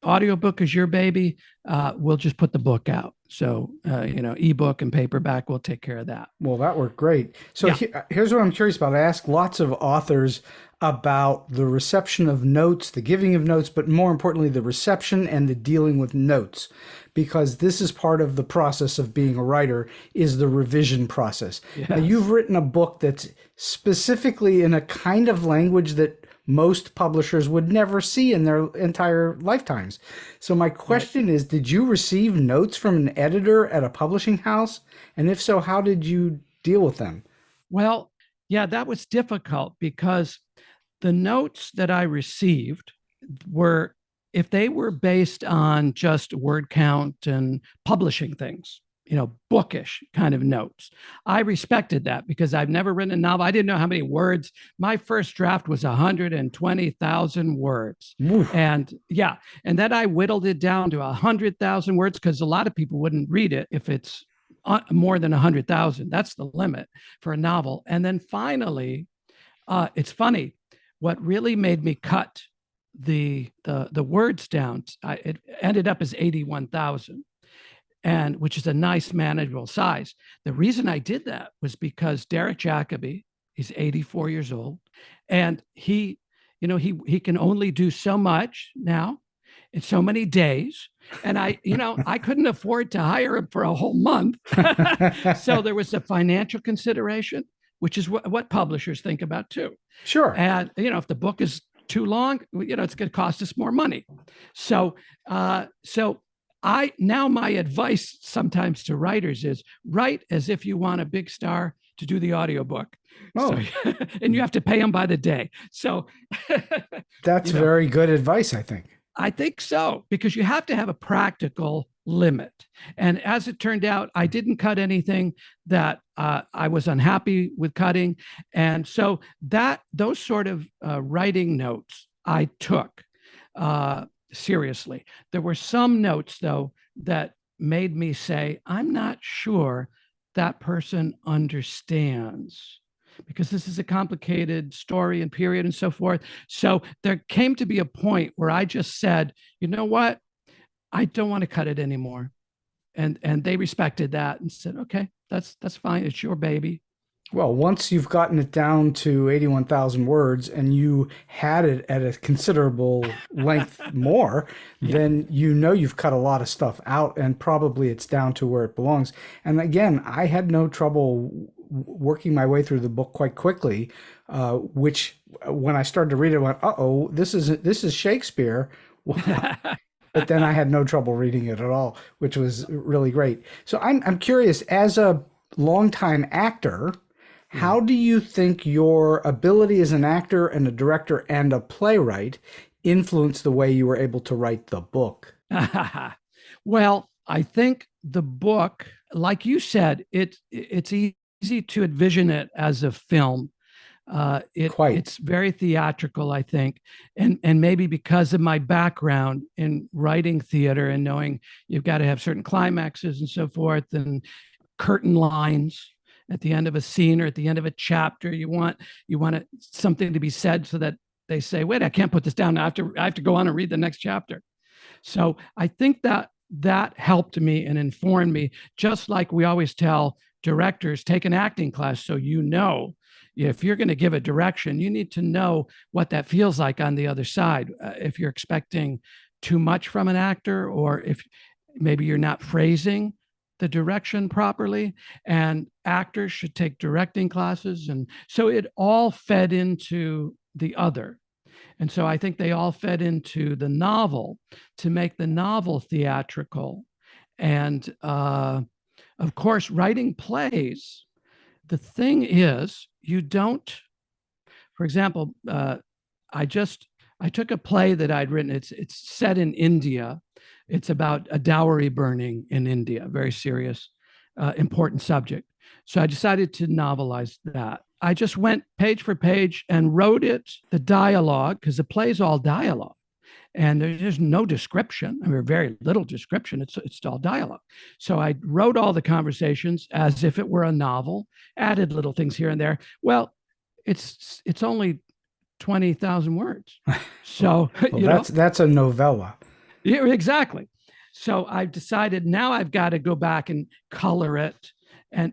audiobook is your baby. We'll just put the book out. So, ebook and paperback, we'll take care of that." Well, that worked great. So here's what I'm curious about. I ask lots of authors about the reception of notes, the giving of notes, but more importantly, the reception and the dealing with notes, because this is part of the process of being a writer, is the revision process. Yes. Now, you've written a book that's specifically in a kind of language that most publishers would never see in their entire lifetimes. So my question is, did you receive notes from an editor at a publishing house? And if so, how did you deal with them? Well, yeah, that was difficult, because the notes that I received were, if they were based on just word count and publishing things, bookish kind of notes, I respected that, because I've never written a novel. I didn't know how many words. My first draft was 120,000 words. Oof. And then I whittled it down to 100,000 words, because a lot of people wouldn't read it if it's more than 100,000. That's the limit for a novel. And then finally, it's funny, what really made me cut the words down, it ended up as 81,000. And which is a nice manageable size. The reason I did that was because Derek Jacobi, he's 84 years old, and he can only do so much now in so many days. And I couldn't afford to hire him for a whole month. So there was a financial consideration, which is what publishers think about too. Sure. And, if the book is too long, it's going to cost us more money. So my advice sometimes to writers is, write as if you want a big star to do the audiobook. Oh. So, and you have to pay them by the day. So that's very good advice, I think. I think so, because you have to have a practical limit. And as it turned out, I didn't cut anything that I was unhappy with cutting. And so those sort of writing notes I took seriously. There were some notes, though, that made me say, I'm not sure that person understands, because this is a complicated story and period and so forth. So there came to be a point where I just said, you know what? I don't want to cut it anymore. And they respected that and said, okay, that's fine. It's your baby. Well, once you've gotten it down to 81,000 words and you had it at a considerable length more, then you know you've cut a lot of stuff out and probably it's down to where it belongs. And again, I had no trouble working my way through the book quite quickly, which when I started to read it, I went, uh-oh, this is Shakespeare. But then I had no trouble reading it at all, which was really great. So I'm curious, as a longtime actor, how do you think your ability as an actor and a director and a playwright influenced the way you were able to write the book? Well, I think the book, like you said, it's easy to envision it as a film. It's very theatrical, I think, and maybe because of my background in writing theater and knowing you've got to have certain climaxes and so forth, and curtain lines at the end of a scene or at the end of a chapter. You want something to be said so that they say, wait, I can't put this down. I have to go on and read the next chapter. So I think that helped me and informed me, just like we always tell directors, take an acting class. So, if you're going to give a direction, you need to know what that feels like on the other side. If you're expecting too much from an actor, or if maybe you're not phrasing the direction properly, and actors should take directing classes. And so it all fed into the other. And so I think they all fed into the novel to make the novel theatrical. And of course, writing plays, the thing is, you don't, for example, I took a play that I'd written. It's set in India. It's about a dowry burning in India, very serious, important subject. So I decided to novelize that. I just went page for page and wrote it, the dialogue, because the play is all dialogue. And there's no description. I mean, very little description. It's all dialogue. So I wrote all the conversations as if it were a novel, added little things here and there. Well, it's only 20,000 words. So that's a novella. Yeah, exactly. So I've decided now I've got to go back and color it.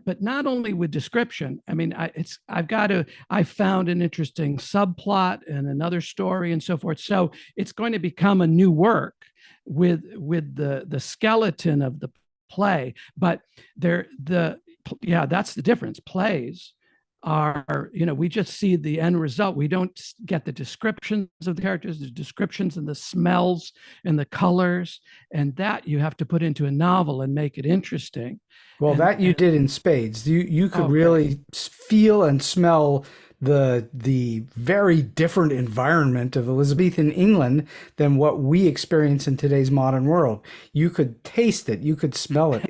But not only with description. I mean, I found an interesting subplot and another story and so forth. So it's going to become a new work with the skeleton of the play. But that's the difference. Plays are, we just see the end result. We don't get the descriptions of the characters, the descriptions and the smells and the colors, and that you have to put into a novel and make it interesting. Well, that you did in spades. You could really feel and smell the very different environment of Elizabethan England than what we experience in today's modern world. You could taste it, you could smell it.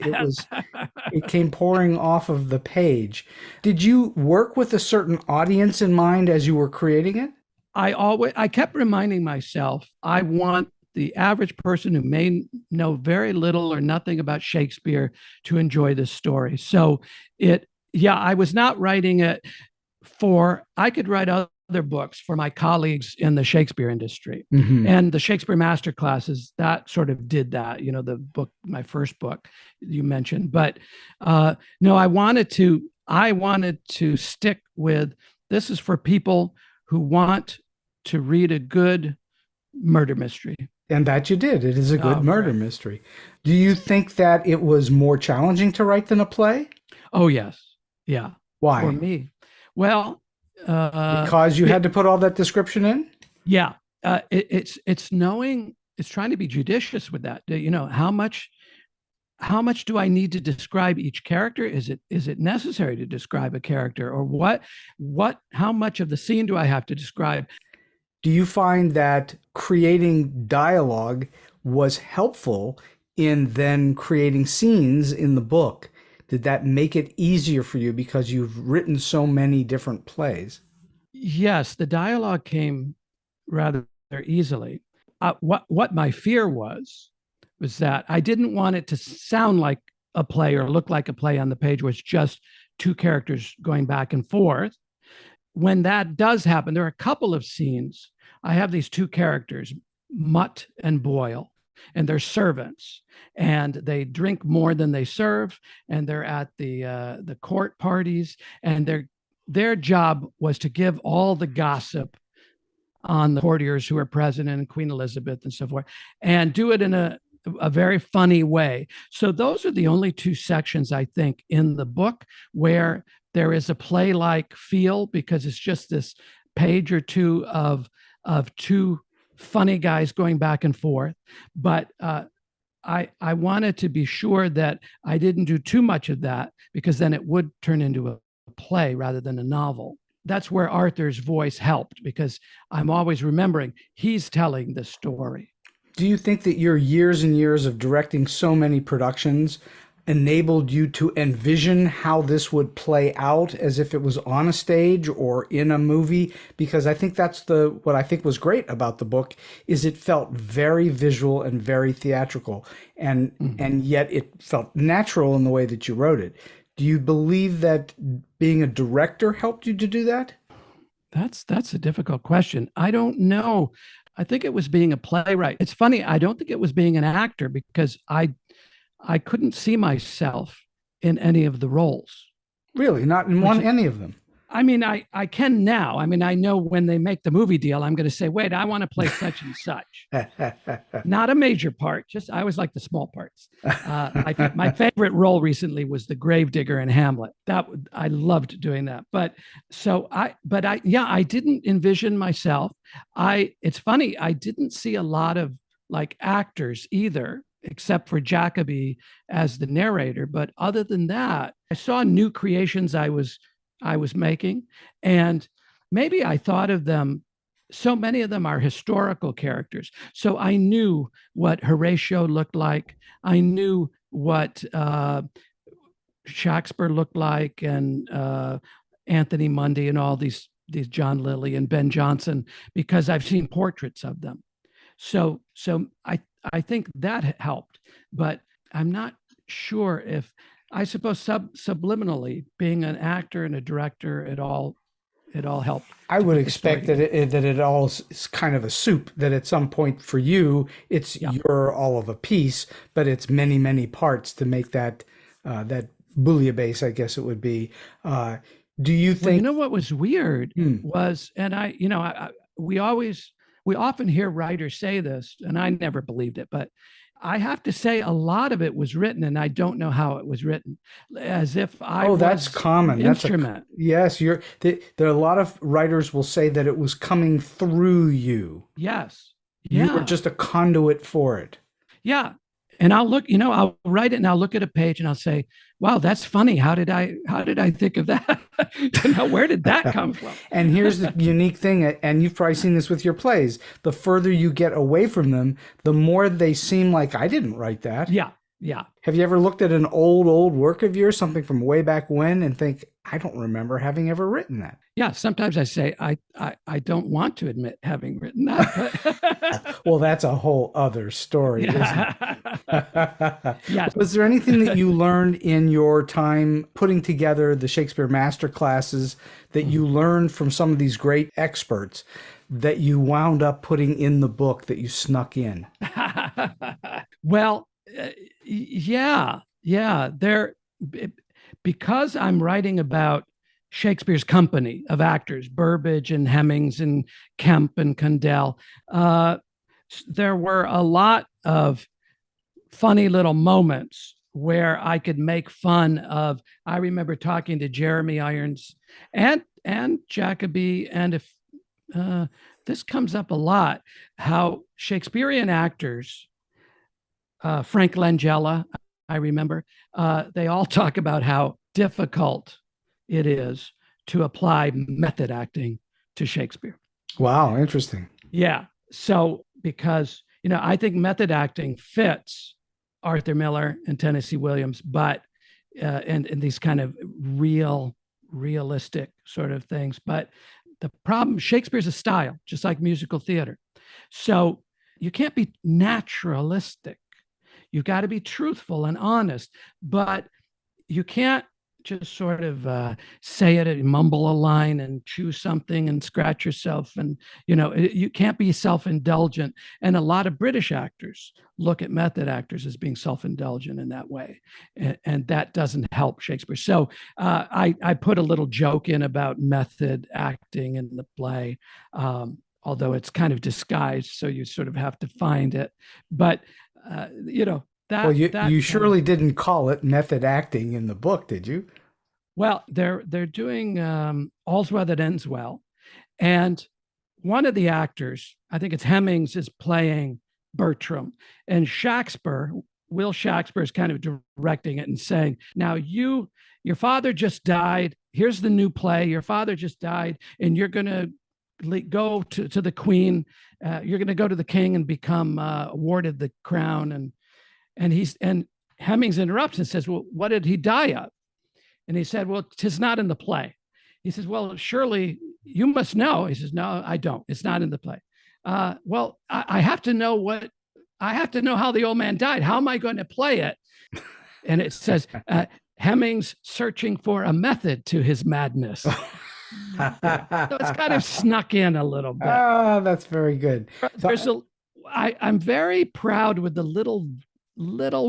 It came pouring off of the page. Did you work with a certain audience in mind as you were creating it? I kept reminding myself, I want the average person who may know very little or nothing about Shakespeare to enjoy this story. So I was not writing it I could write other books for my colleagues in the Shakespeare industry. Mm-hmm. And the Shakespeare master classes, that sort of did that, the book, my first book you mentioned. But no, I wanted to stick with, this is for people who want to read a good murder mystery. And that you did. It is a good murder mystery. Do you think that it was more challenging to write than a play? Oh, yes. Yeah. Why? For me. Well, because you had to put all that description in? Yeah. It's trying to be judicious with that. How much do I need to describe each character? Is it necessary to describe a character, or how much of the scene do I have to describe? Do you find that creating dialogue was helpful in then creating scenes in the book? Did that make it easier for you because you've written so many different plays? Yes, the dialogue came rather easily. What my fear was that I didn't want it to sound like a play or look like a play on the page where it's just two characters going back and forth. When that does happen, there are a couple of scenes. I have these two characters, Mutt and Boyle, and they're servants, and they drink more than they serve, and they're at the court parties, and their job was to give all the gossip on the courtiers who are present and Queen Elizabeth and so forth, and do it in a very funny way. So those are the only two sections, I think, in the book where there is a play-like feel, because it's just this page or two of two funny guys going back and forth. But I wanted to be sure that I didn't do too much of that, because then it would turn into a play rather than a novel. That's where Arthur's voice helped, because I'm always remembering he's telling the story. Do you think that your years and years of directing so many productions enabled you to envision how this would play out as if it was on a stage or in a movie? Because I think that's what I think was great about the book, is it felt very visual and very theatrical, and yet it felt natural in the way that you wrote it. Do you believe that being a director helped you to do that? That's a difficult question. I don't know. I think it was being a playwright. It's funny, I don't think it was being an actor, because I couldn't see myself in any of the roles. Really? Not in any of them? I mean, I can now. I mean, I know when they make the movie deal, I'm going to say, wait, I want to play such and such. Not a major part. Just, I always like the small parts. I think my favorite role recently was the gravedigger in Hamlet. I loved doing that. But I didn't envision myself. It's funny, I didn't see a lot of like actors either, except for Jacoby as the narrator. But other than that, I saw new creations I was making, and maybe I thought of them. So many of them are historical characters. So I knew what Horatio looked like. I knew what Shakespeare looked like, and Anthony Mundy, and all these John Lilly and Ben Jonson, because I've seen portraits of them. So I think that helped, but I'm not sure if, I suppose subliminally, being an actor and a director, it all helped. I would expect that it all is kind of a soup, that at some point for you, you're all of a piece, but it's many, many parts to make that bouillabaisse, I guess it would be. Do you think... Well, you know what was weird was, and we often hear writers say this, and I never believed it, but I have to say a lot of it was written, and I don't know how it was written, as if that's common. Instrument. Yes, there are a lot of writers will say that it was coming through you. Yes. Yeah. You were just a conduit for it. Yeah. And I'll write it and I'll look at a page and I'll say, wow, that's funny. How did I think of that? Where did that come from? And here's the unique thing, and you've probably seen this with your plays. The further you get away from them, the more they seem like, I didn't write that. Yeah. Yeah. Have you ever looked at an old work of yours, something from way back when, and think, I don't remember having ever written that? Yeah. Sometimes I say, I don't want to admit having written that. Well, that's a whole other story, isn't it? Yes. Was there anything that you learned in your time putting together the Shakespeare master classes that you learned from some of these great experts that you wound up putting in the book that you snuck in? Well, yeah. Because I'm writing about Shakespeare's company of actors, Burbage and Hemmings and Kemp and Condell, there were a lot of funny little moments where I could make fun of. I remember talking to Jeremy Irons and Jacoby, and if this comes up a lot, how Shakespearean actors, Frank Langella, I remember, they all talk about how difficult it is to apply method acting to Shakespeare. Wow, interesting. Yeah. So, because, I think method acting fits Arthur Miller and Tennessee Williams, but and these kind of realistic sort of things. But the problem, Shakespeare's a style, just like musical theater. So you can't be naturalistic. You've got to be truthful and honest, but you can't just sort of say it and mumble a line and chew something and scratch yourself. And, you can't be self-indulgent. And a lot of British actors look at method actors as being self-indulgent in that way. And that doesn't help Shakespeare. So I put a little joke in about method acting in the play, although it's kind of disguised. So you sort of have to find it. But, Well, you surely didn't call it method acting in the book, did you? Well, they're doing All's Well That Ends Well, and one of the actors, I think it's Hemmings, is playing Bertram, and Will Shakespeare is kind of directing it and saying, "Now your father just died. Here's the new play. Your father just died, and you're going to go to the Queen. You're going to go to the King and become awarded the crown." And Hemmings interrupts and says, "Well, what did he die of?" And he said, "Well, 'tis not in the play." He says, "Well, surely you must know." He says, "No, I don't. It's not in the play." Well, I have to know how the old man died. How am I going to play it? And it says, Hemmings searching for a method to his madness. So it's kind of snuck in a little bit. Oh, that's very good. I'm very proud with the little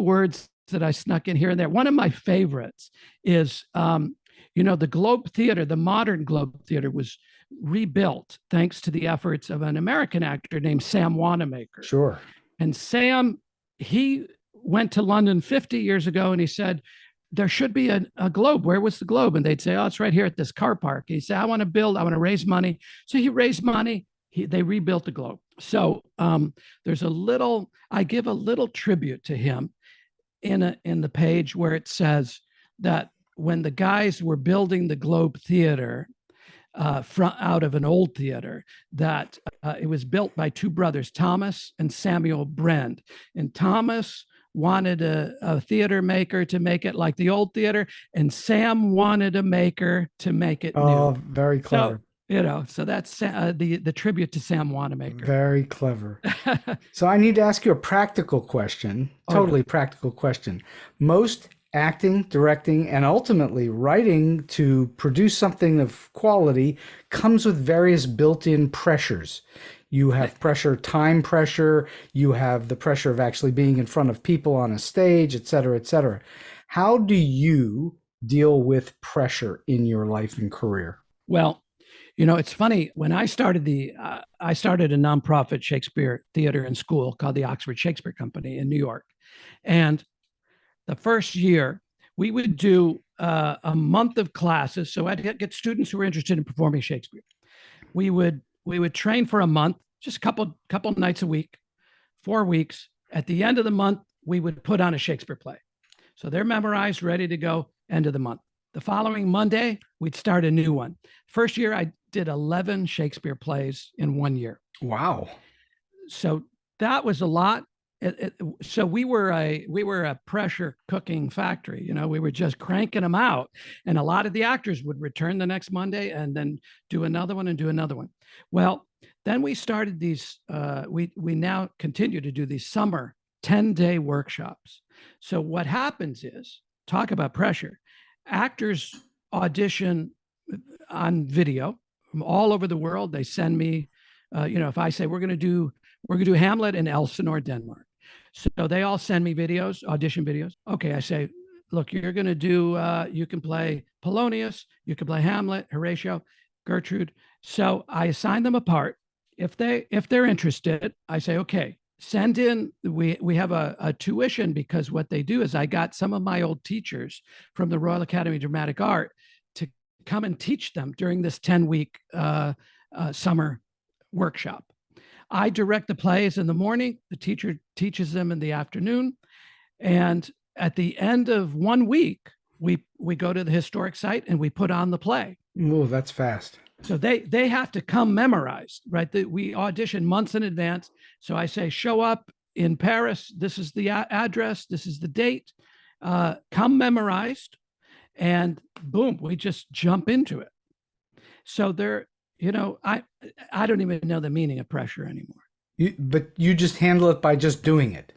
words that I snuck in here and there. One of my favorites is, the Globe Theater, the modern Globe Theater, was rebuilt thanks to the efforts of an American actor named Sam Wanamaker. Sure. And Sam, he went to London 50 years ago and he said, there should be a globe. Where was the globe? And they'd say, oh, it's right here at this car park. He said, I want to raise money. So he raised money. They rebuilt the globe. So I give a little tribute to him in the page where it says that when the guys were building the Globe Theater out of an old theater, that it was built by two brothers, Thomas and Samuel Brand. And Thomas wanted a theater maker to make it like the old theater, and Sam wanted a maker to make it new. Oh, very clever. So that's the tribute to Sam Wanamaker. Very clever. So I need to ask you a practical question, practical question. Most acting, directing, and ultimately writing to produce something of quality comes with various built-in pressures. You have pressure, time pressure, you have the pressure of actually being in front of people on a stage, et cetera, et cetera. How do you deal with pressure in your life and career? Well, it's funny. When I started a nonprofit Shakespeare theater and school called the Oxford Shakespeare Company in New York. And the first year, we would do a month of classes. So I'd get students who were interested in performing Shakespeare. We would train for a month, just a couple nights a week, 4 weeks. At the end of the month, we would put on a Shakespeare play. So they're memorized, ready to go, end of the month. The following Monday, we'd start a new one. First year, I did 11 Shakespeare plays in 1 year. Wow. So that was a lot. So we were a pressure cooking factory. We were just cranking them out. And a lot of the actors would return the next Monday and then do another one and do another one. Well, then we started these, we now continue to do these summer 10-day workshops. So what happens is, talk about pressure. Actors audition on video from all over the world. They send me, if I say we're going to do Hamlet in Elsinore, Denmark. So they all send me videos, audition videos. Okay, I say, look, you're going to do, you can play Polonius, you can play Hamlet, Horatio, Gertrude. So I assign them a part. If they're interested, I say, okay, send in, we have a tuition, because what they do is I got some of my old teachers from the Royal Academy of Dramatic Art to come and teach them during this 10-week summer workshop. I direct the plays in the morning. The teacher teaches them in the afternoon. And at the end of 1 week, we go to the historic site and we put on the play. Oh, that's fast. So they have to come memorized, right? We audition months in advance. So I say, show up in Paris. This is the address. This is the date. Come memorized. And boom, we just jump into it. So I don't even know the meaning of pressure anymore. But you just handle it by just doing it.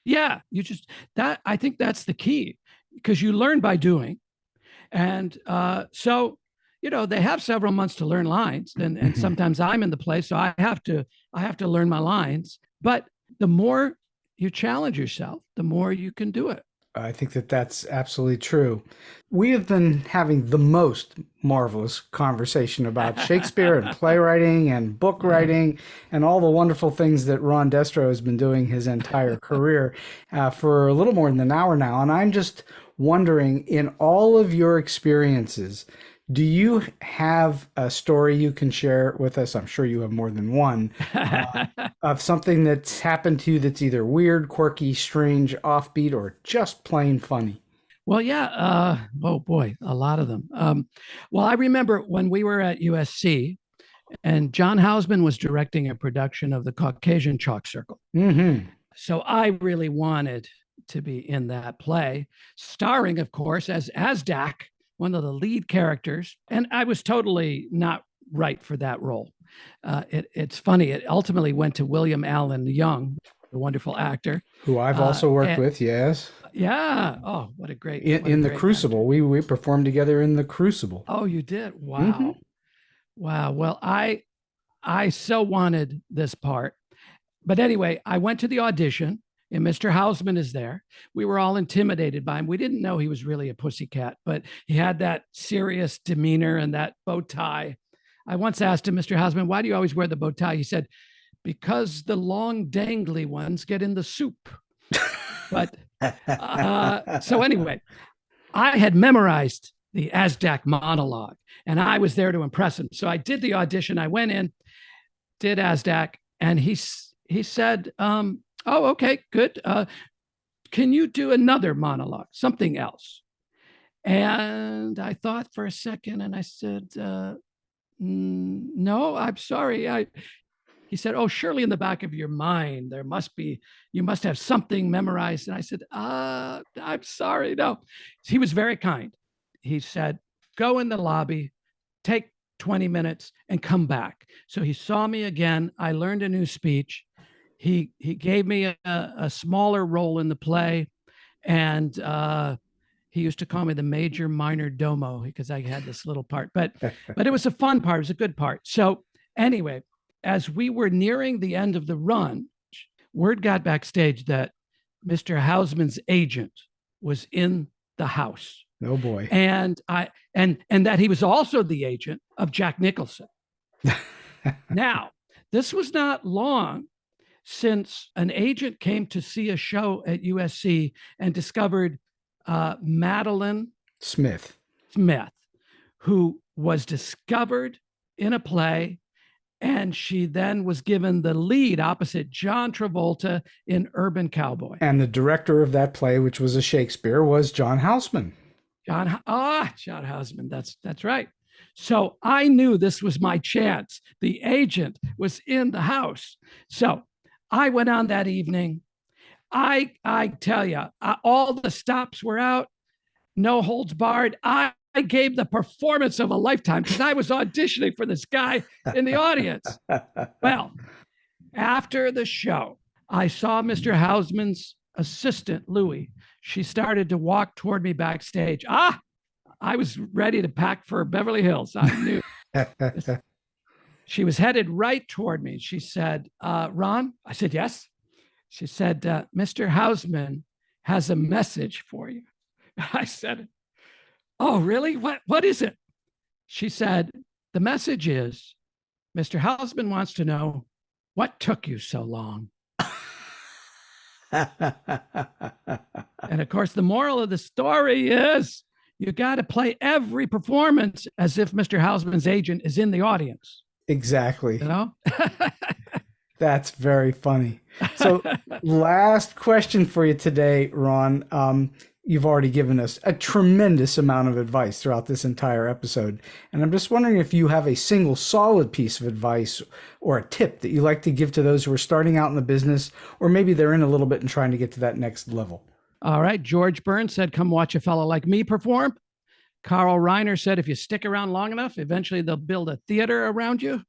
Yeah, I think that's the key, because you learn by doing. And so, they have several months to learn lines, and sometimes I'm in the play, so I have to learn my lines. But the more you challenge yourself, the more you can do it. I think that that's absolutely true. We have been having the most marvelous conversation about Shakespeare and playwriting and book writing and all the wonderful things that Ron Destro has been doing his entire career for a little more than an hour now. And I'm just wondering, in all of your experiences, do you have a story you can share with us? I'm sure you have more than one, of something that's happened to you that's either weird, quirky, strange, offbeat, or just plain funny. Well, yeah. Oh boy, a lot of them. Well, I remember when we were at USC, and John Houseman was directing a production of the Caucasian Chalk Circle. Mm-hmm. So I really wanted to be in that play, starring, of course, as Asdak, one of the lead characters. And I was totally not right for that role. It's funny. It ultimately went to William Allen Young, the wonderful actor. Who I've also worked with, yes. Yeah. Oh, what a great. In The Crucible. We performed together in The Crucible. Oh, you did? Wow. Mm-hmm. Wow. Well, I so wanted this part. But anyway, I went to the audition, and Mr. Houseman is there. We were all intimidated by him. We didn't know he was really a pussycat, but he had that serious demeanor and that bow tie. I once asked him, Mr. Houseman, why do you always wear the bow tie? He said, because the long dangly ones get in the soup. But so anyway, I had memorized the Asdak monologue, and I was there to impress him. So I did the audition. I went in, did Asdak, and he said, oh, okay, good. Can you do another monologue, something else? And I thought for a second, and I said, no, I'm sorry. He said, oh, surely in the back of your mind, you must have something memorized. And I said, I'm sorry, no. He was very kind. He said, go in the lobby, take 20 minutes and come back. So he saw me again. I learned a new speech. He gave me a smaller role in the play, and he used to call me the major minor domo because I had this little part. But it was a fun part. It was a good part. So anyway, as we were nearing the end of the run, word got backstage that Mr. Houseman's agent was in the house. Oh boy. And that he was also the agent of Jack Nicholson. Now, this was not long since an agent came to see a show at USC and discovered Madeline Smith, who was discovered in a play, and she then was given the lead opposite John Travolta in Urban Cowboy. And the director of that play, which was a Shakespeare, was John Houseman. John Houseman. That's right. So I knew this was my chance. The agent was in the house. So I went on that evening. I tell you, all the stops were out, no holds barred. I gave the performance of a lifetime because I was auditioning for this guy in the audience. Well, after the show, I saw Mr. Houseman's assistant, Louie. She started to walk toward me backstage. I was ready to pack for Beverly Hills. I knew. She was headed right toward me. She said, Ron? I said, yes. She said, Mr. Houseman has a message for you. I said, oh, really? What is it? She said, the message is, Mr. Houseman wants to know what took you so long. And of course, the moral of the story is you got to play every performance as if Mr. Houseman's agent is in the audience. Exactly. You know? That's very funny. So last question for you today, Ron. You've already given us a tremendous amount of advice throughout this entire episode. And I'm just wondering if you have a single solid piece of advice or a tip that you like to give to those who are starting out in the business, or maybe they're in a little bit and trying to get to that next level. All right. George Burns said, come watch a fellow like me perform. Carl Reiner said, if you stick around long enough, eventually they'll build a theater around you.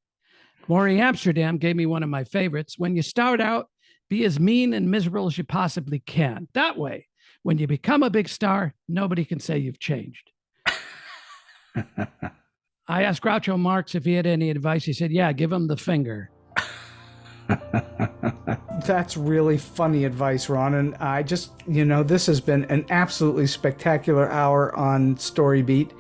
Maury Amsterdam gave me one of my favorites. When you start out, Be as mean and miserable as you possibly can. That way, when you become a big star, nobody can say you've changed. I asked Groucho Marx if he had any advice. He said, yeah, give him the finger. That's really funny advice, Ron. And I just, this has been an absolutely spectacular hour on StoryBeat.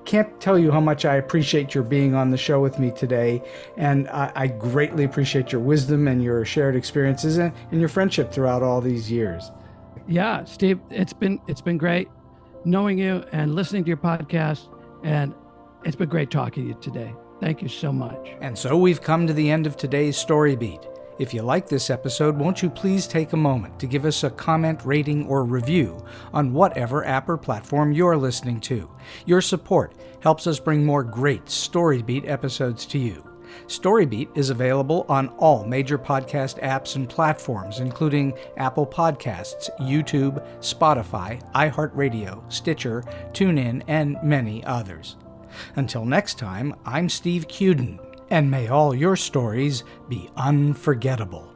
Can't tell you how much I appreciate your being on the show with me today. And I greatly appreciate your wisdom and your shared experiences and your friendship throughout all these years. Yeah, Steve, it's been great knowing you and listening to your podcast. And it's been great talking to you today. Thank you so much. And so we've come to the end of today's StoryBeat. If you like this episode, won't you please take a moment to give us a comment, rating, or review on whatever app or platform you're listening to. Your support helps us bring more great StoryBeat episodes to you. StoryBeat is available on all major podcast apps and platforms, including Apple Podcasts, YouTube, Spotify, iHeartRadio, Stitcher, TuneIn, and many others. Until next time, I'm Steve Cuden, and may all your stories be unforgettable.